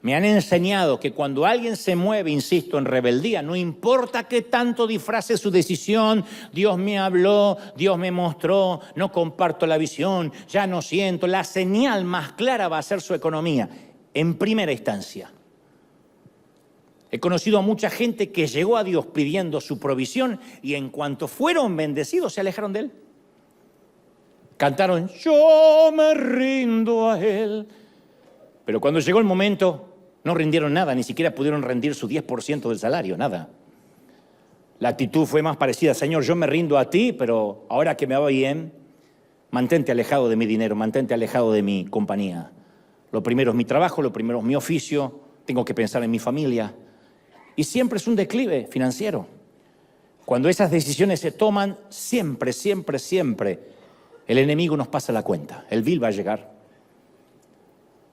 me han enseñado que cuando alguien se mueve, insisto, en rebeldía, no importa qué tanto disfrace su decisión, Dios me habló, Dios me mostró, no comparto la visión, ya no siento, la señal más clara va a ser su economía, en primera instancia. He conocido a mucha gente que llegó a Dios pidiendo su provisión y en cuanto fueron bendecidos se alejaron de Él. Cantaron, yo me rindo a Él. Pero cuando llegó el momento, no rindieron nada, ni siquiera pudieron rendir su 10% del salario, nada. La actitud fue más parecida, Señor, yo me rindo a ti, pero ahora que me va bien, mantente alejado de mi dinero, mantente alejado de mi compañía. Lo primero es mi trabajo, lo primero es mi oficio, tengo que pensar en mi familia. Y siempre es un declive financiero. Cuando esas decisiones se toman, siempre, el enemigo nos pasa la cuenta. El bill va a llegar.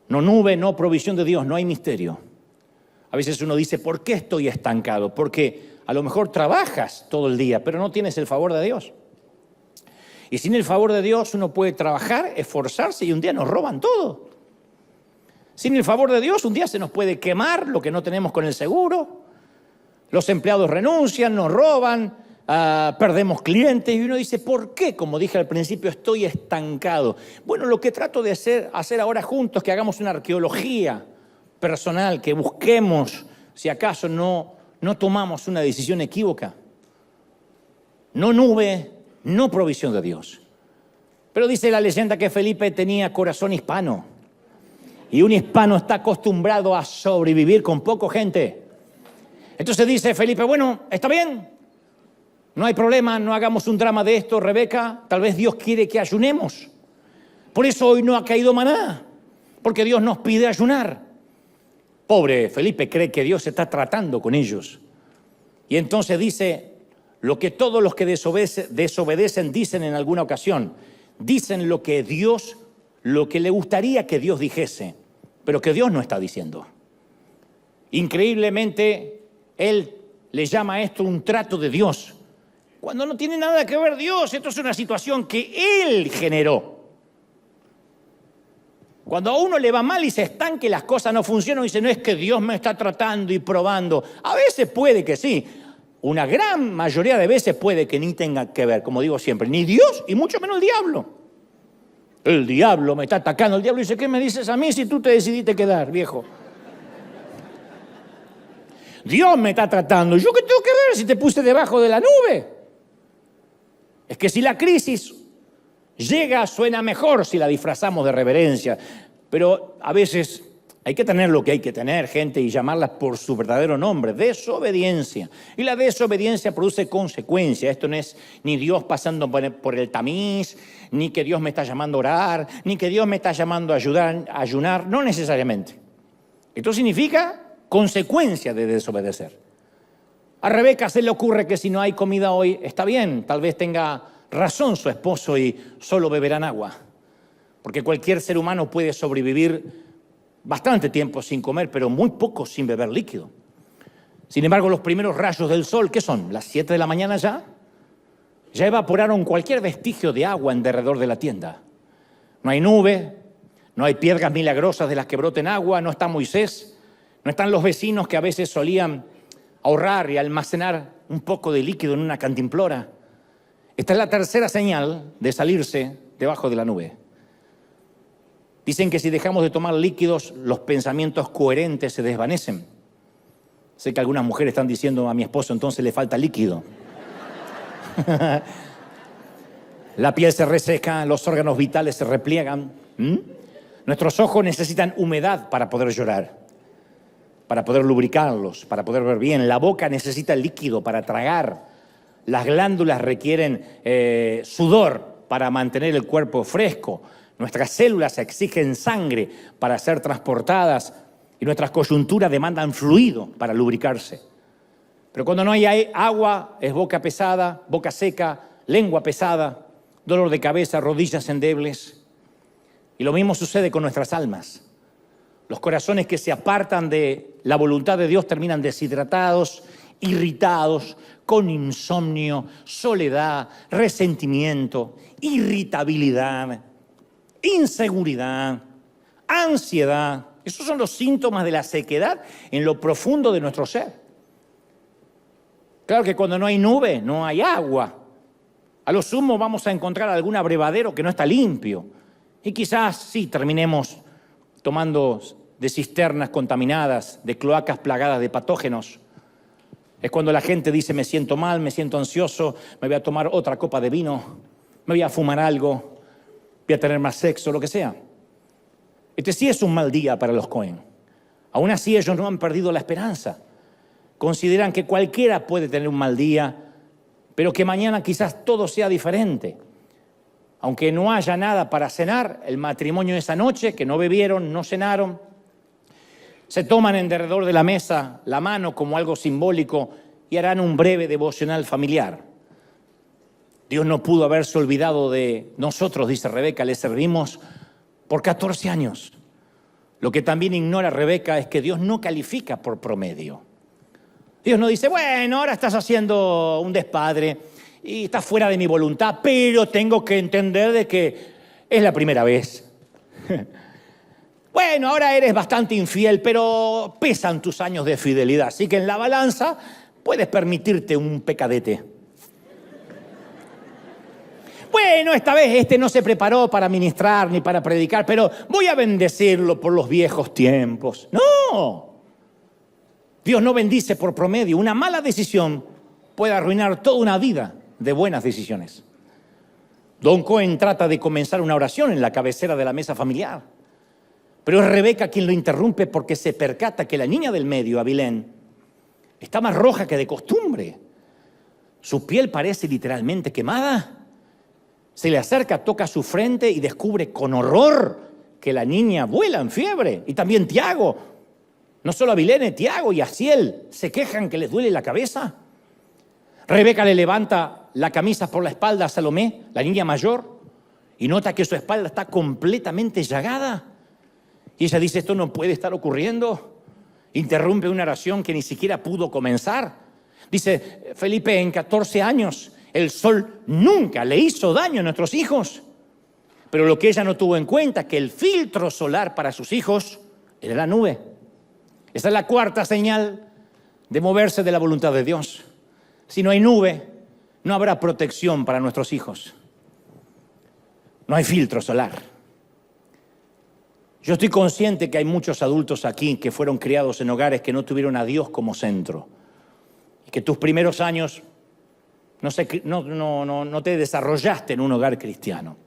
No nube, no provisión de Dios, no hay misterio. A veces uno dice, ¿por qué estoy estancado? Porque a lo mejor trabajas todo el día, pero no tienes el favor de Dios. Y sin el favor de Dios uno puede trabajar, esforzarse y un día nos roban todo. Sin el favor de Dios un día se nos puede quemar lo que no tenemos con el seguro. Los empleados renuncian, nos roban, perdemos clientes y uno dice, ¿por qué? Como dije al principio, estoy estancado. Bueno, lo que trato de hacer ahora juntos, que hagamos una arqueología personal, que busquemos si acaso no tomamos una decisión equívoca. no nube, no provisión de Dios. Pero dice la leyenda que Felipe tenía corazón hispano. Y un hispano está acostumbrado a sobrevivir con poco gente. Entonces dice Felipe, bueno, está bien, no hay problema, no hagamos un drama de esto, Rebeca, tal vez Dios quiere que ayunemos. Por eso hoy no ha caído maná, porque Dios nos pide ayunar. Pobre Felipe cree que Dios está tratando con ellos. Y entonces dice lo que todos los que desobedecen dicen en alguna ocasión. Dicen lo que le gustaría que Dios dijese, pero que Dios no está diciendo. Increíblemente, él le llama a esto un trato de Dios, cuando no tiene nada que ver Dios. Esto es una situación que él generó. Cuando a uno le va mal y se estanca y las cosas no funcionan, dice, no es que Dios me está tratando y probando. A veces puede que sí. Una gran mayoría de veces puede que ni tenga que ver, como digo siempre, ni Dios y mucho menos el diablo. El diablo me está atacando. El diablo dice, ¿qué me dices a mí si tú te decidiste quedar, viejo? Dios me está tratando. ¿Yo qué tengo que ver si te puse debajo de la nube? Es que si la crisis llega, suena mejor si la disfrazamos de reverencia. Pero a veces hay que tener lo que hay que tener, gente, y llamarlas por su verdadero nombre, desobediencia. Y la desobediencia produce consecuencias. Esto no es ni Dios pasando por el tamiz, ni que Dios me está llamando a orar, ni que Dios me está llamando a ayunar, no necesariamente. Esto significa consecuencia de desobedecer. A Rebeca se le ocurre que si no hay comida hoy, está bien, tal vez tenga razón su esposo y solo beberán agua. Porque cualquier ser humano puede sobrevivir bastante tiempo sin comer, pero muy poco sin beber líquido. Sin embargo, los primeros rayos del sol, ¿qué son? ¿Las 7 de la mañana ya? Ya evaporaron cualquier vestigio de agua en derredor de la tienda. No hay nube, no hay piedras milagrosas de las que broten agua, no está Moisés, no están los vecinos que a veces solían ahorrar y almacenar un poco de líquido en una cantimplora. Esta es la tercera señal de salirse debajo de la nube. Dicen que si dejamos de tomar líquidos, los pensamientos coherentes se desvanecen. Sé que algunas mujeres están diciendo a mi esposo, entonces le falta líquido. La piel se reseca, los órganos vitales se repliegan. Nuestros ojos necesitan humedad para poder llorar, para poder lubricarlos, para poder ver bien. La boca necesita líquido para tragar. Las glándulas requieren sudor para mantener el cuerpo fresco. Nuestras células exigen sangre para ser transportadas y nuestras coyunturas demandan fluido para lubricarse. Pero cuando no hay agua, es boca pesada, boca seca, lengua pesada, dolor de cabeza, rodillas endebles. Y lo mismo sucede con nuestras almas. Los corazones que se apartan de la voluntad de Dios terminan deshidratados, irritados, con insomnio, soledad, resentimiento, irritabilidad, inseguridad, ansiedad. Esos son los síntomas de la sequedad en lo profundo de nuestro ser. Claro que cuando no hay nube, no hay agua. A lo sumo vamos a encontrar algún abrevadero que no está limpio. Y quizás sí terminemos tomando de cisternas contaminadas, de cloacas plagadas de patógenos. Es cuando la gente dice, me siento mal, me siento ansioso, me voy a tomar otra copa de vino, me voy a fumar algo, voy a tener más sexo, lo que sea. Este sí es un mal día para los Cohen. Aún así ellos no han perdido la esperanza. Consideran que cualquiera puede tener un mal día, pero que mañana quizás todo sea diferente. Aunque no haya nada para cenar, el matrimonio esa noche, que no bebieron, no cenaron, se toman en derredor de la mesa la mano como algo simbólico y harán un breve devocional familiar. Dios no pudo haberse olvidado de nosotros, dice Rebeca, le servimos por 14 años. Lo que también ignora Rebeca es que Dios no califica por promedio. Dios no dice, bueno, ahora estás haciendo un despadre y estás fuera de mi voluntad, pero tengo que entender de que es la primera vez. Bueno, ahora eres bastante infiel, pero pesan tus años de fidelidad, así que en la balanza puedes permitirte un pecadete. Bueno, esta vez este no se preparó para ministrar ni para predicar, pero voy a bendecirlo por los viejos tiempos. ¡No! Dios no bendice por promedio. Una mala decisión puede arruinar toda una vida de buenas decisiones. Don Cohen trata de comenzar una oración en la cabecera de la mesa familiar, pero es Rebeca quien lo interrumpe porque se percata que la niña del medio, Abilén, está más roja que de costumbre. Su piel parece literalmente quemada. Se le acerca, toca su frente y descubre con horror que la niña vuela en fiebre. Y también Tiago. No solo Abilén, Tiago y Asiel se quejan que les duele la cabeza. Rebeca le levanta la camisa por la espalda a Salomé, la niña mayor, y nota que su espalda está completamente llagada. Y ella dice, esto no puede estar ocurriendo. Interrumpe una oración que ni siquiera pudo comenzar. Dice, Felipe, en 14 años el sol nunca le hizo daño a nuestros hijos. Pero lo que ella no tuvo en cuenta es que el filtro solar para sus hijos era la nube. Esa es la cuarta señal de moverse de la voluntad de Dios. Si no hay nube, no habrá protección para nuestros hijos. No hay filtro solar. Yo estoy consciente que hay muchos adultos aquí que fueron criados en hogares que no tuvieron a Dios como centro. Y que tus primeros años no te desarrollaste en un hogar cristiano.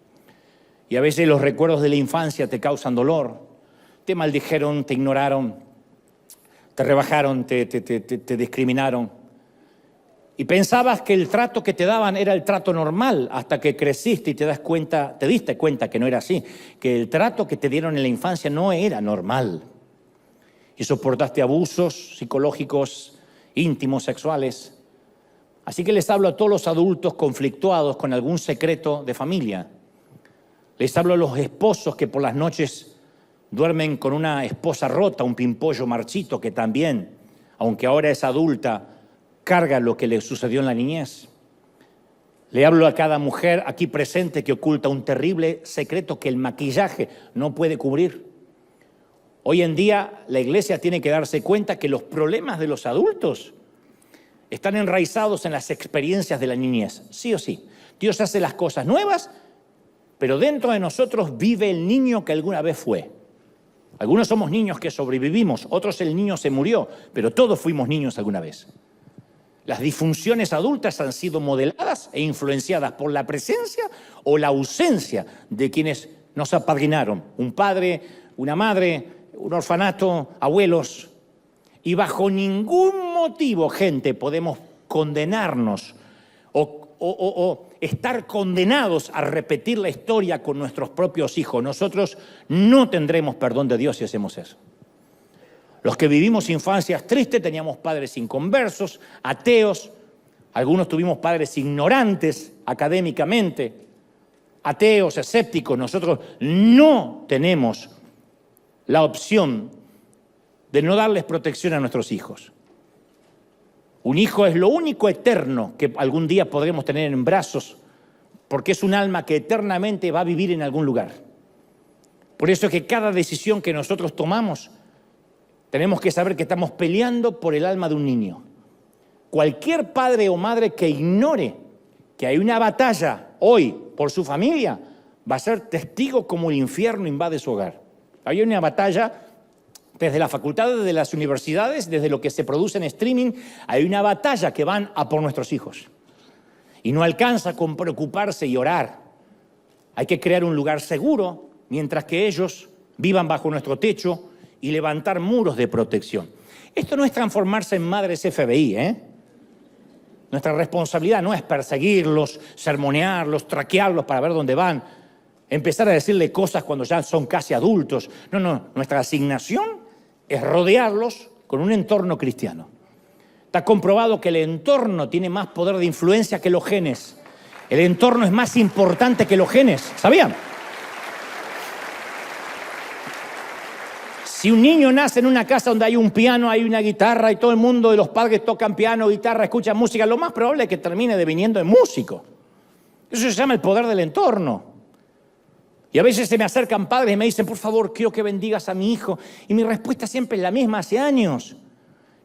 Y a veces los recuerdos de la infancia te causan dolor. Te maldijeron, te ignoraron, te rebajaron, te discriminaron. Y pensabas que el trato que te daban era el trato normal hasta que creciste y te diste cuenta que no era así, que el trato que te dieron en la infancia no era normal. Y soportaste abusos psicológicos, íntimos, sexuales. Así que les hablo a todos los adultos conflictuados con algún secreto de familia. Les hablo a los esposos que por las noches duermen con una esposa rota, un pimpollo marchito que también, aunque ahora es adulta, carga lo que le sucedió en la niñez. Le hablo a cada mujer aquí presente que oculta un terrible secreto que el maquillaje no puede cubrir. Hoy en día la iglesia tiene que darse cuenta que los problemas de los adultos están enraizados en las experiencias de la niñez. Sí o sí. Dios hace las cosas nuevas, pero dentro de nosotros vive el niño que alguna vez fue. Algunos somos niños que sobrevivimos, otros el niño se murió, pero todos fuimos niños alguna vez. Las disfunciones adultas han sido modeladas e influenciadas por la presencia o la ausencia de quienes nos apadrinaron. Un padre, una madre, un orfanato, abuelos. Y bajo ningún motivo, gente, podemos condenarnos o estar condenados a repetir la historia con nuestros propios hijos. Nosotros no tendremos perdón de Dios si hacemos eso. Los que vivimos infancias tristes teníamos padres inconversos, ateos, algunos tuvimos padres ignorantes académicamente, ateos, escépticos. Nosotros no tenemos la opción de no darles protección a nuestros hijos. Un hijo es lo único eterno que algún día podremos tener en brazos, porque es un alma que eternamente va a vivir en algún lugar. Por eso es que cada decisión que nosotros tomamos, tenemos que saber que estamos peleando por el alma de un niño. Cualquier padre o madre que ignore que hay una batalla hoy por su familia, va a ser testigo como el infierno invade su hogar. Hay una batalla desde las facultades, desde las universidades, desde lo que se produce en streaming, hay una batalla que van a por nuestros hijos. Y no alcanza con preocuparse y orar. Hay que crear un lugar seguro mientras que ellos vivan bajo nuestro techo y levantar muros de protección. Esto no es transformarse en madres FBI, Nuestra responsabilidad no es perseguirlos, sermonearlos, traquearlos para ver dónde van, empezar a decirle cosas cuando ya son casi adultos. No, nuestra asignación es rodearlos con un entorno cristiano. Está comprobado que el entorno tiene más poder de influencia que los genes. El entorno es más importante que los genes, ¿sabían? Si un niño nace en una casa donde hay un piano, hay una guitarra y todo el mundo de los padres tocan piano, guitarra, escuchan música, lo más probable es que termine deviniendo en músico. Eso se llama el poder del entorno. Y a veces se me acercan padres y me dicen, por favor, quiero que bendigas a mi hijo. Y mi respuesta siempre es la misma hace años.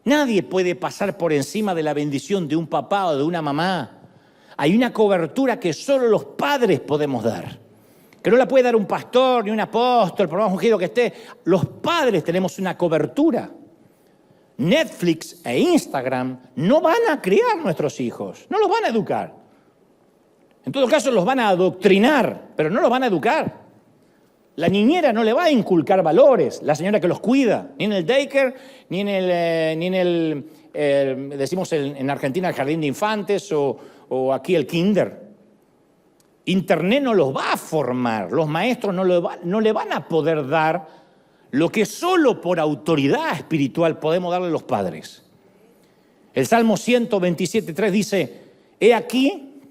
Nadie puede pasar por encima de la bendición de un papá o de una mamá. Hay una cobertura que solo los padres podemos dar, que no la puede dar un pastor, ni un apóstol, por más ungido que esté. Los padres tenemos una cobertura. Netflix e Instagram no van a criar nuestros hijos, no los van a educar. En todo caso, los van a adoctrinar, pero no los van a educar. La niñera no le va a inculcar valores, la señora que los cuida, ni en el daycare, ni en el decimos en Argentina, el jardín de infantes o aquí el kinder. Internet no los va a formar, los maestros no le van a poder dar lo que solo por autoridad espiritual podemos darle a los padres. El Salmo 127:3 dice, he aquí,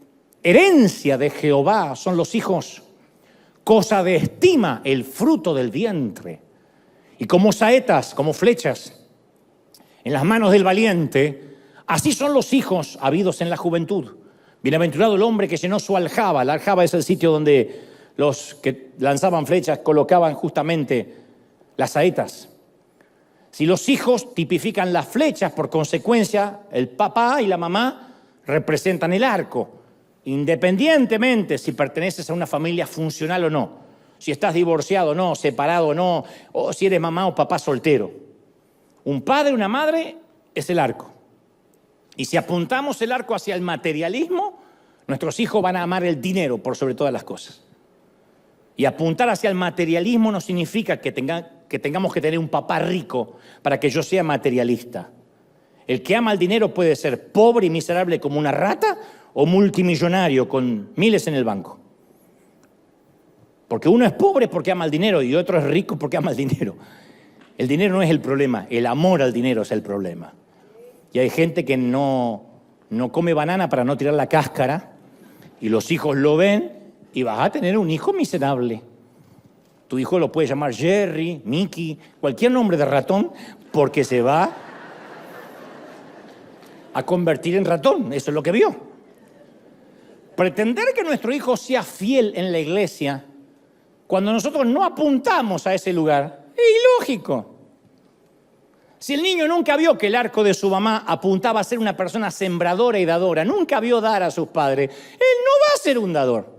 herencia de Jehová son los hijos, cosa de estima el fruto del vientre. Y como saetas, como flechas, en las manos del valiente, así son los hijos habidos en la juventud. Bienaventurado el hombre que llenó su aljaba. La aljaba es el sitio donde los que lanzaban flechas colocaban justamente las saetas. Si los hijos tipifican las flechas, por consecuencia, el papá y la mamá representan el arco, independientemente si perteneces a una familia funcional o no, si estás divorciado o no, separado o no, o si eres mamá o papá soltero. Un padre, una madre es el arco. Y si apuntamos el arco hacia el materialismo, nuestros hijos van a amar el dinero por sobre todas las cosas. Y apuntar hacia el materialismo no significa que tengamos que tener un papá rico para que yo sea materialista. El que ama el dinero puede ser pobre y miserable como una rata o multimillonario con miles en el banco. Porque uno es pobre porque ama el dinero y otro es rico porque ama el dinero. El dinero no es el problema, el amor al dinero es el problema. Y hay gente que no come banana para no tirar la cáscara y los hijos lo ven y vas a tener un hijo miserable. Tu hijo lo puede llamar Jerry, Mickey, cualquier nombre de ratón porque se va a convertir en ratón. Eso es lo que vio. Pretender que nuestro hijo sea fiel en la iglesia cuando nosotros no apuntamos a ese lugar es ilógico. Si el niño nunca vio que el arco de su mamá apuntaba a ser una persona sembradora y dadora, nunca vio dar a sus padres, él no va a ser un dador.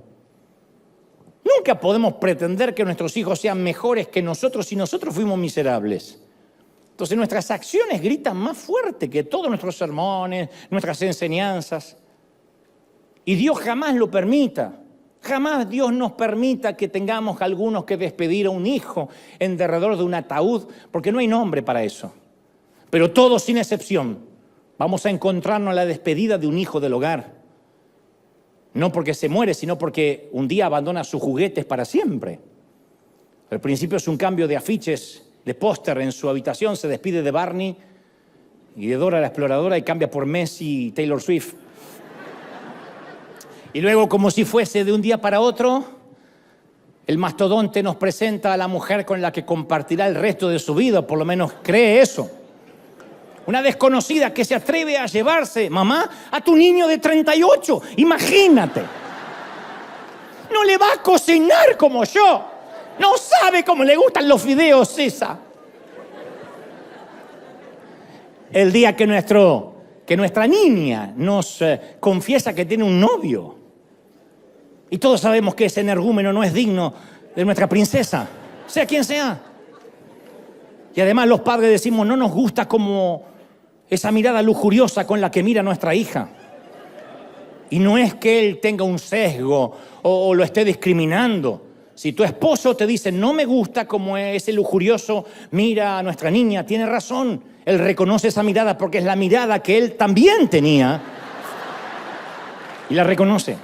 Nunca podemos pretender que nuestros hijos sean mejores que nosotros si nosotros fuimos miserables. Entonces nuestras acciones gritan más fuerte que todos nuestros sermones, nuestras enseñanzas. Y Dios jamás lo permita. Jamás Dios nos permita que tengamos algunos que despedir a un hijo en derredor de un ataúd, porque no hay nombre para eso. Pero todos sin excepción vamos a encontrarnos a la despedida de un hijo del hogar. No porque se muere, sino porque un día abandona sus juguetes para siempre. Al principio es un cambio de afiches, de póster en su habitación, se despide de Barney y de Dora la Exploradora y cambia por Messi y Taylor Swift. Y luego, como si fuese de un día para otro, el mastodonte nos presenta a la mujer con la que compartirá el resto de su vida, por lo menos cree eso. Una desconocida que se atreve a llevarse, mamá, a tu niño de 38. Imagínate. No le va a cocinar como yo. No sabe cómo le gustan los fideos, César. El día que nuestra niña nos confiesa que tiene un novio. Y todos sabemos que ese energúmeno no es digno de nuestra princesa, sea quien sea. Y además los padres decimos, no nos gusta como esa mirada lujuriosa con la que mira nuestra hija. Y no es que él tenga un sesgo o lo esté discriminando. Si tu esposo te dice, no me gusta como ese lujurioso mira a nuestra niña, tiene razón. Él reconoce esa mirada porque es la mirada que él también tenía y la reconoce.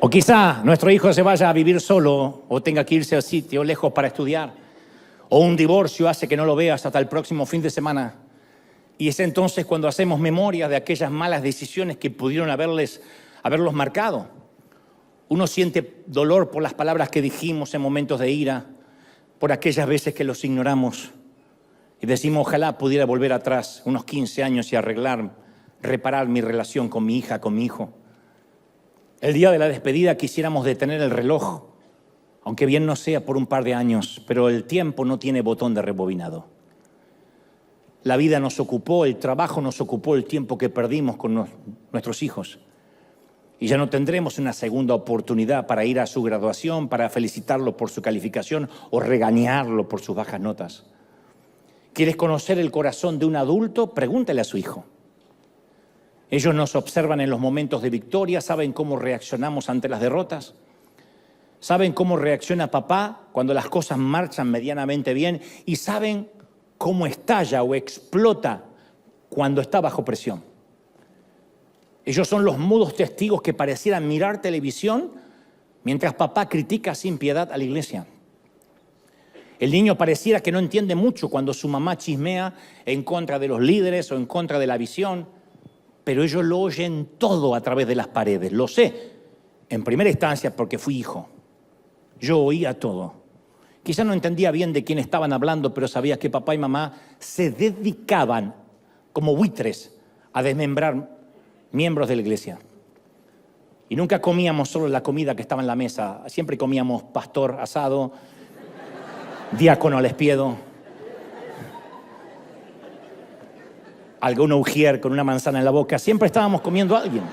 O quizá nuestro hijo se vaya a vivir solo o tenga que irse al sitio lejos para estudiar. O un divorcio hace que no lo veas hasta el próximo fin de semana. Y es entonces cuando hacemos memoria de aquellas malas decisiones que pudieron haberlos marcado. Uno siente dolor por las palabras que dijimos en momentos de ira, por aquellas veces que los ignoramos. Y decimos, ojalá pudiera volver atrás unos 15 años y reparar mi relación con mi hija, con mi hijo. El día de la despedida quisiéramos detener el reloj, aunque bien no sea por un par de años, pero el tiempo no tiene botón de rebobinado. La vida nos ocupó, el trabajo nos ocupó el tiempo que perdimos con nuestros hijos. Y ya no tendremos una segunda oportunidad para ir a su graduación, para felicitarlo por su calificación o regañarlo por sus bajas notas. ¿Quieres conocer el corazón de un adulto? Pregúntale a su hijo. Ellos nos observan en los momentos de victoria, saben cómo reaccionamos ante las derrotas, saben cómo reacciona papá cuando las cosas marchan medianamente bien y saben cómo estalla o explota cuando está bajo presión. Ellos son los mudos testigos que parecieran mirar televisión mientras papá critica sin piedad a la iglesia. El niño pareciera que no entiende mucho cuando su mamá chismea en contra de los líderes o en contra de la visión, pero ellos lo oyen todo a través de las paredes. Lo sé, en primera instancia porque fui hijo. Yo oía todo. Quizá no entendía bien de quién estaban hablando, pero sabía que papá y mamá se dedicaban como buitres a desmembrar miembros de la iglesia. Y nunca comíamos solo la comida que estaba en la mesa. Siempre comíamos pastor asado, diácono al espiedo, algún ujier con una manzana en la boca. Siempre estábamos comiendo a alguien.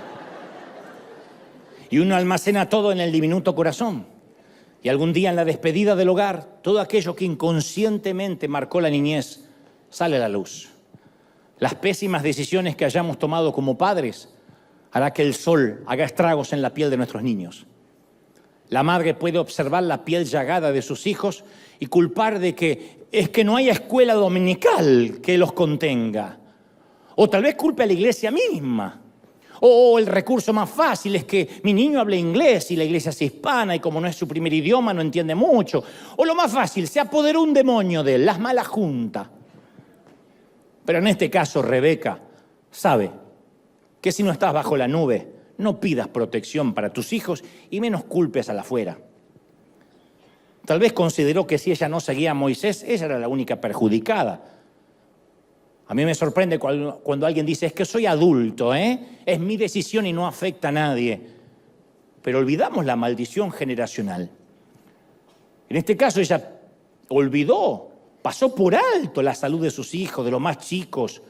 Y uno almacena todo en el diminuto corazón. Y algún día en la despedida del hogar, todo aquello que inconscientemente marcó la niñez sale a la luz. Las pésimas decisiones que hayamos tomado como padres hará que el sol haga estragos en la piel de nuestros niños. La madre puede observar la piel llagada de sus hijos y culpar de que es que no haya escuela dominical que los contenga. O tal vez culpe a la iglesia misma. O el recurso más fácil es que mi niño hable inglés y la iglesia es hispana y como no es su primer idioma no entiende mucho. O lo más fácil, se apoderó un demonio de él, las malas juntas. Pero en este caso Rebeca sabe que si no estás bajo la nube, no pidas protección para tus hijos y menos culpes a la afuera. Tal vez consideró que si ella no seguía a Moisés, ella era la única perjudicada. A mí me sorprende cuando alguien dice, es que soy adulto, es mi decisión y no afecta a nadie. Pero olvidamos la maldición generacional. En este caso ella olvidó, pasó por alto la salud de sus hijos, de los más chicos,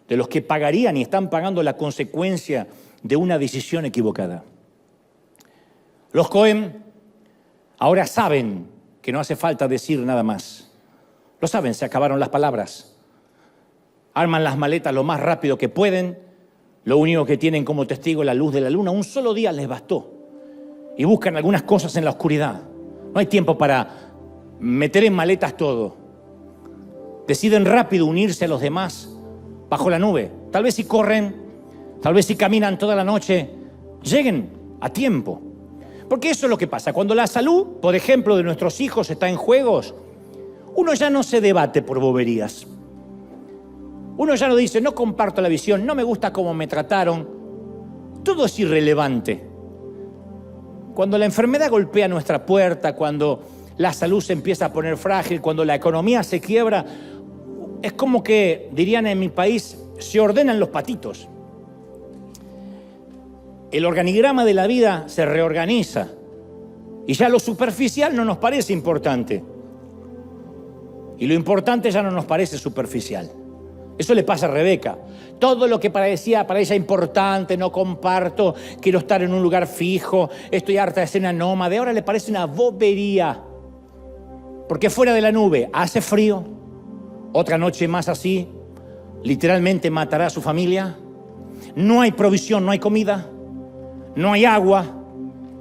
de los que pagarían y están pagando la consecuencia de una decisión equivocada. Los Cohen ahora saben que no hace falta decir nada más. Lo saben, se acabaron las palabras. Arman las maletas lo más rápido que pueden. Lo único que tienen como testigo es la luz de la luna. Un solo día les bastó. Y buscan algunas cosas en la oscuridad. No hay tiempo para meter en maletas todo. Deciden rápido unirse a los demás bajo la nube. Tal vez si corren, tal vez si caminan toda la noche, lleguen a tiempo. Porque eso es lo que pasa. Cuando la salud, por ejemplo, de nuestros hijos está en juegos, uno ya no se debate por boberías. Uno ya no dice, no comparto la visión, no me gusta cómo me trataron. Todo es irrelevante. Cuando la enfermedad golpea nuestra puerta, cuando la salud se empieza a poner frágil, cuando la economía se quiebra, es como que, dirían en mi país, se ordenan los patitos. El organigrama de la vida se reorganiza y ya lo superficial no nos parece importante. Y lo importante ya no nos parece superficial. Eso le pasa a Rebeca. Todo lo que parecía para ella importante, no comparto, quiero estar en un lugar fijo, estoy harta de ser una nómade, ahora le parece una bobería. Porque fuera de la nube hace frío, otra noche más así, literalmente matará a su familia, no hay provisión, no hay comida, no hay agua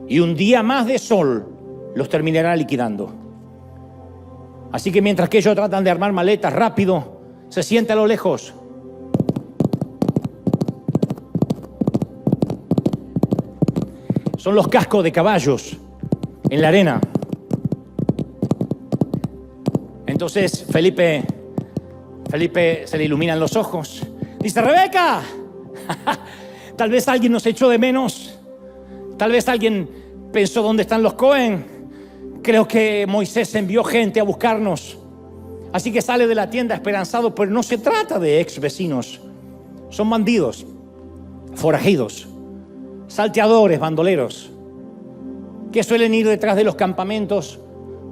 y un día más de sol los terminará liquidando. Así que mientras que ellos tratan de armar maletas rápido, se siente a lo lejos. Son los cascos de caballos en la arena. Entonces Felipe se le iluminan los ojos. Dice, Rebeca, tal vez alguien nos echó de menos. Tal vez alguien pensó, ¿dónde están los Cohen? Creo que Moisés envió gente a buscarnos. Así que sale de la tienda esperanzado, pero no se trata de ex vecinos. Son bandidos, forajidos, salteadores, bandoleros, que suelen ir detrás de los campamentos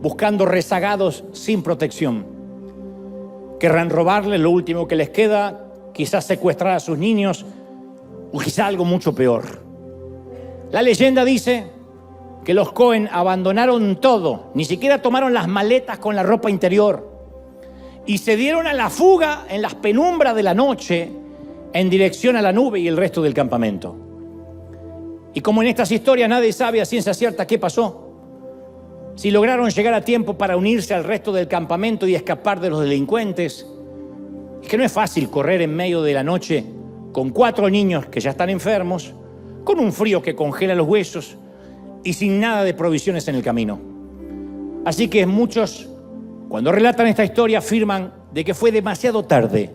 buscando rezagados sin protección. Querrán robarles lo último que les queda, quizás secuestrar a sus niños o quizás algo mucho peor. La leyenda dice que los Cohen abandonaron todo, ni siquiera tomaron las maletas con la ropa interior y se dieron a la fuga en las penumbras de la noche en dirección a la nube y el resto del campamento. Y como en estas historias nadie sabe a ciencia cierta qué pasó, si lograron llegar a tiempo para unirse al resto del campamento y escapar de los delincuentes, es que no es fácil correr en medio de la noche con 4 niños que ya están enfermos, con un frío que congela los huesos y sin nada de provisiones en el camino. Así que muchos, cuando relatan esta historia, afirman de que fue demasiado tarde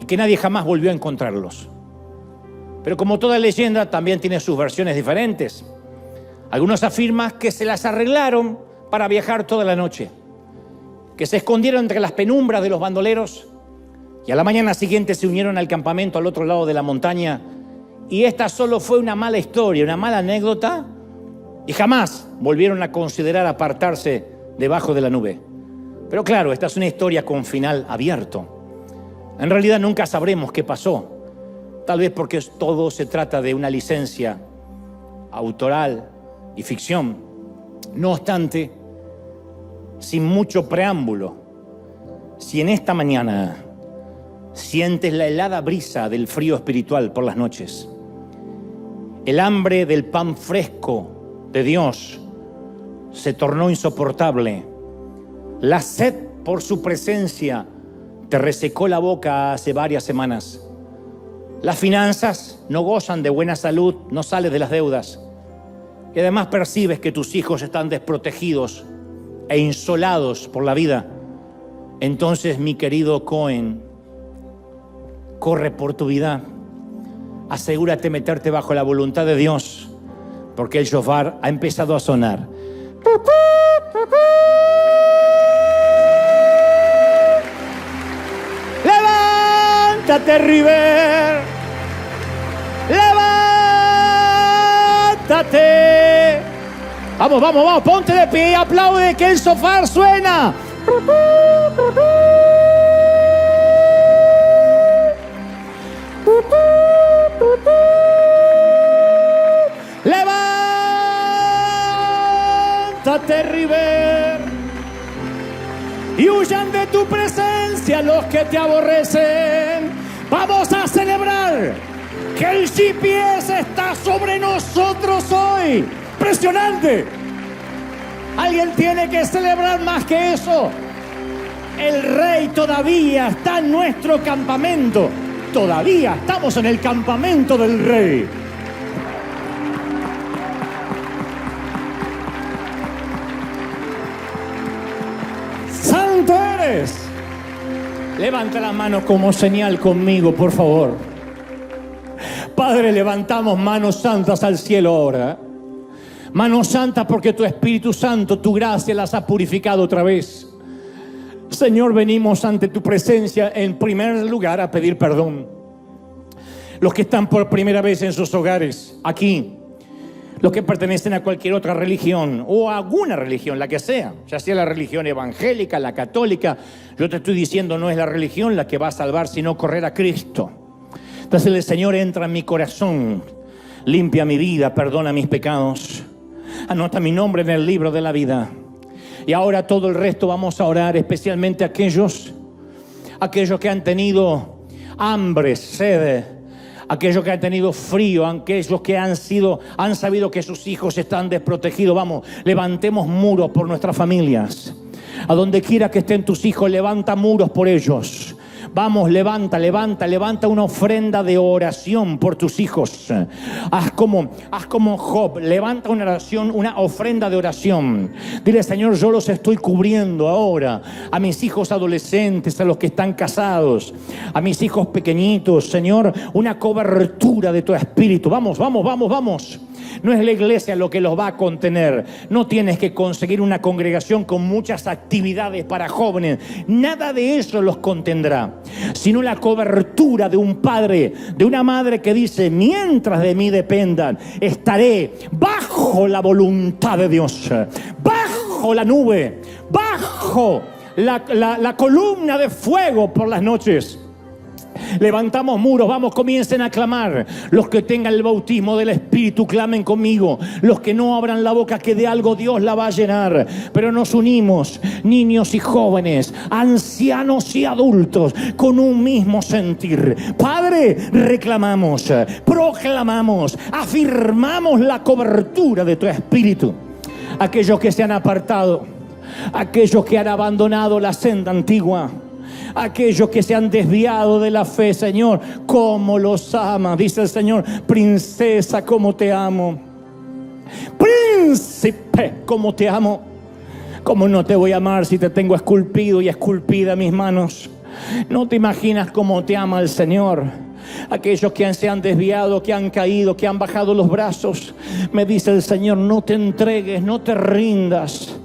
y que nadie jamás volvió a encontrarlos. Pero como toda leyenda, también tiene sus versiones diferentes. Algunos afirman que se las arreglaron para viajar toda la noche, que se escondieron entre las penumbras de los bandoleros y a la mañana siguiente se unieron al campamento al otro lado de la montaña, y esta solo fue una mala historia, una mala anécdota, y jamás volvieron a considerar apartarse debajo de la nube. Pero claro, esta es una historia con final abierto. En realidad nunca sabremos qué pasó, tal vez porque todo se trata de una licencia autoral y ficción. No obstante, sin mucho preámbulo, si en esta mañana sientes la helada brisa del frío espiritual por las noches, el hambre del pan fresco de Dios se tornó insoportable, la sed por su presencia te resecó la boca hace varias semanas, las finanzas no gozan de buena salud, no sales de las deudas, y además percibes que tus hijos están desprotegidos e insolados por la vida, entonces, mi querido Cohen, corre por tu vida, asegúrate meterte bajo la voluntad de Dios, porque el shofar ha empezado a sonar. Levántate, River, levántate. Vamos, vamos, vamos, ponte de pie y aplaude que el shofar suena. Levántate, River, y huyan de tu presencia los que te aborrecen. Vamos a celebrar que el GPS está sobre nosotros hoy. Impresionante. Alguien tiene que celebrar más que eso. El rey todavía está en nuestro campamento. Todavía estamos en el campamento del rey. ¡Santo eres! Levanta la mano como señal conmigo, por favor. Padre, levantamos manos santas al cielo ahora. Manos santas porque tu Espíritu Santo, tu gracia las ha purificado otra vez. Señor, venimos ante tu presencia en primer lugar a pedir perdón. Los que están por primera vez en sus hogares, aquí, los que pertenecen a cualquier otra religión o a alguna religión, la que sea, ya sea la religión evangélica, la católica, yo te estoy diciendo, no es la religión la que va a salvar, sino correr a Cristo. Entonces el Señor entra en mi corazón, limpia mi vida, perdona mis pecados, anota mi nombre en el libro de la vida. Y ahora todo el resto vamos a orar, especialmente aquellos que han tenido hambre, sed, aquellos que han tenido frío, aquellos que han sabido que sus hijos están desprotegidos. Vamos, levantemos muros por nuestras familias. A donde quiera que estén tus hijos, levanta muros por ellos. Vamos, levanta una ofrenda de oración por tus hijos. Haz como Job, levanta una oración, una ofrenda de oración. Dile, Señor, yo los estoy cubriendo ahora, a mis hijos adolescentes, a los que están casados, a mis hijos pequeñitos, Señor, una cobertura de tu espíritu. Vamos. No es la iglesia lo que los va a contener. No tienes que conseguir una congregación con muchas actividades para jóvenes. Nada de eso los contendrá, sino la cobertura de un padre, de una madre que dice, mientras de mí dependan, estaré bajo la voluntad de Dios, bajo la nube, bajo la columna de fuego por las noches. Levantamos muros, vamos, comiencen a clamar. Los que tengan el bautismo del Espíritu, clamen conmigo. Los que no abran la boca, que de algo Dios la va a llenar. Pero nos unimos, niños y jóvenes, ancianos y adultos, con un mismo sentir. Padre, reclamamos, proclamamos, afirmamos la cobertura de tu Espíritu. Aquellos que se han apartado, aquellos que han abandonado la senda antigua, aquellos que se han desviado de la fe, Señor, cómo los ama. Dice el Señor: princesa, cómo te amo. Príncipe, cómo te amo. Cómo no te voy a amar si te tengo esculpido y esculpida en mis manos. No te imaginas cómo te ama el Señor. Aquellos que se han desviado, que han caído, que han bajado los brazos, me dice el Señor: no te entregues, no te rindas.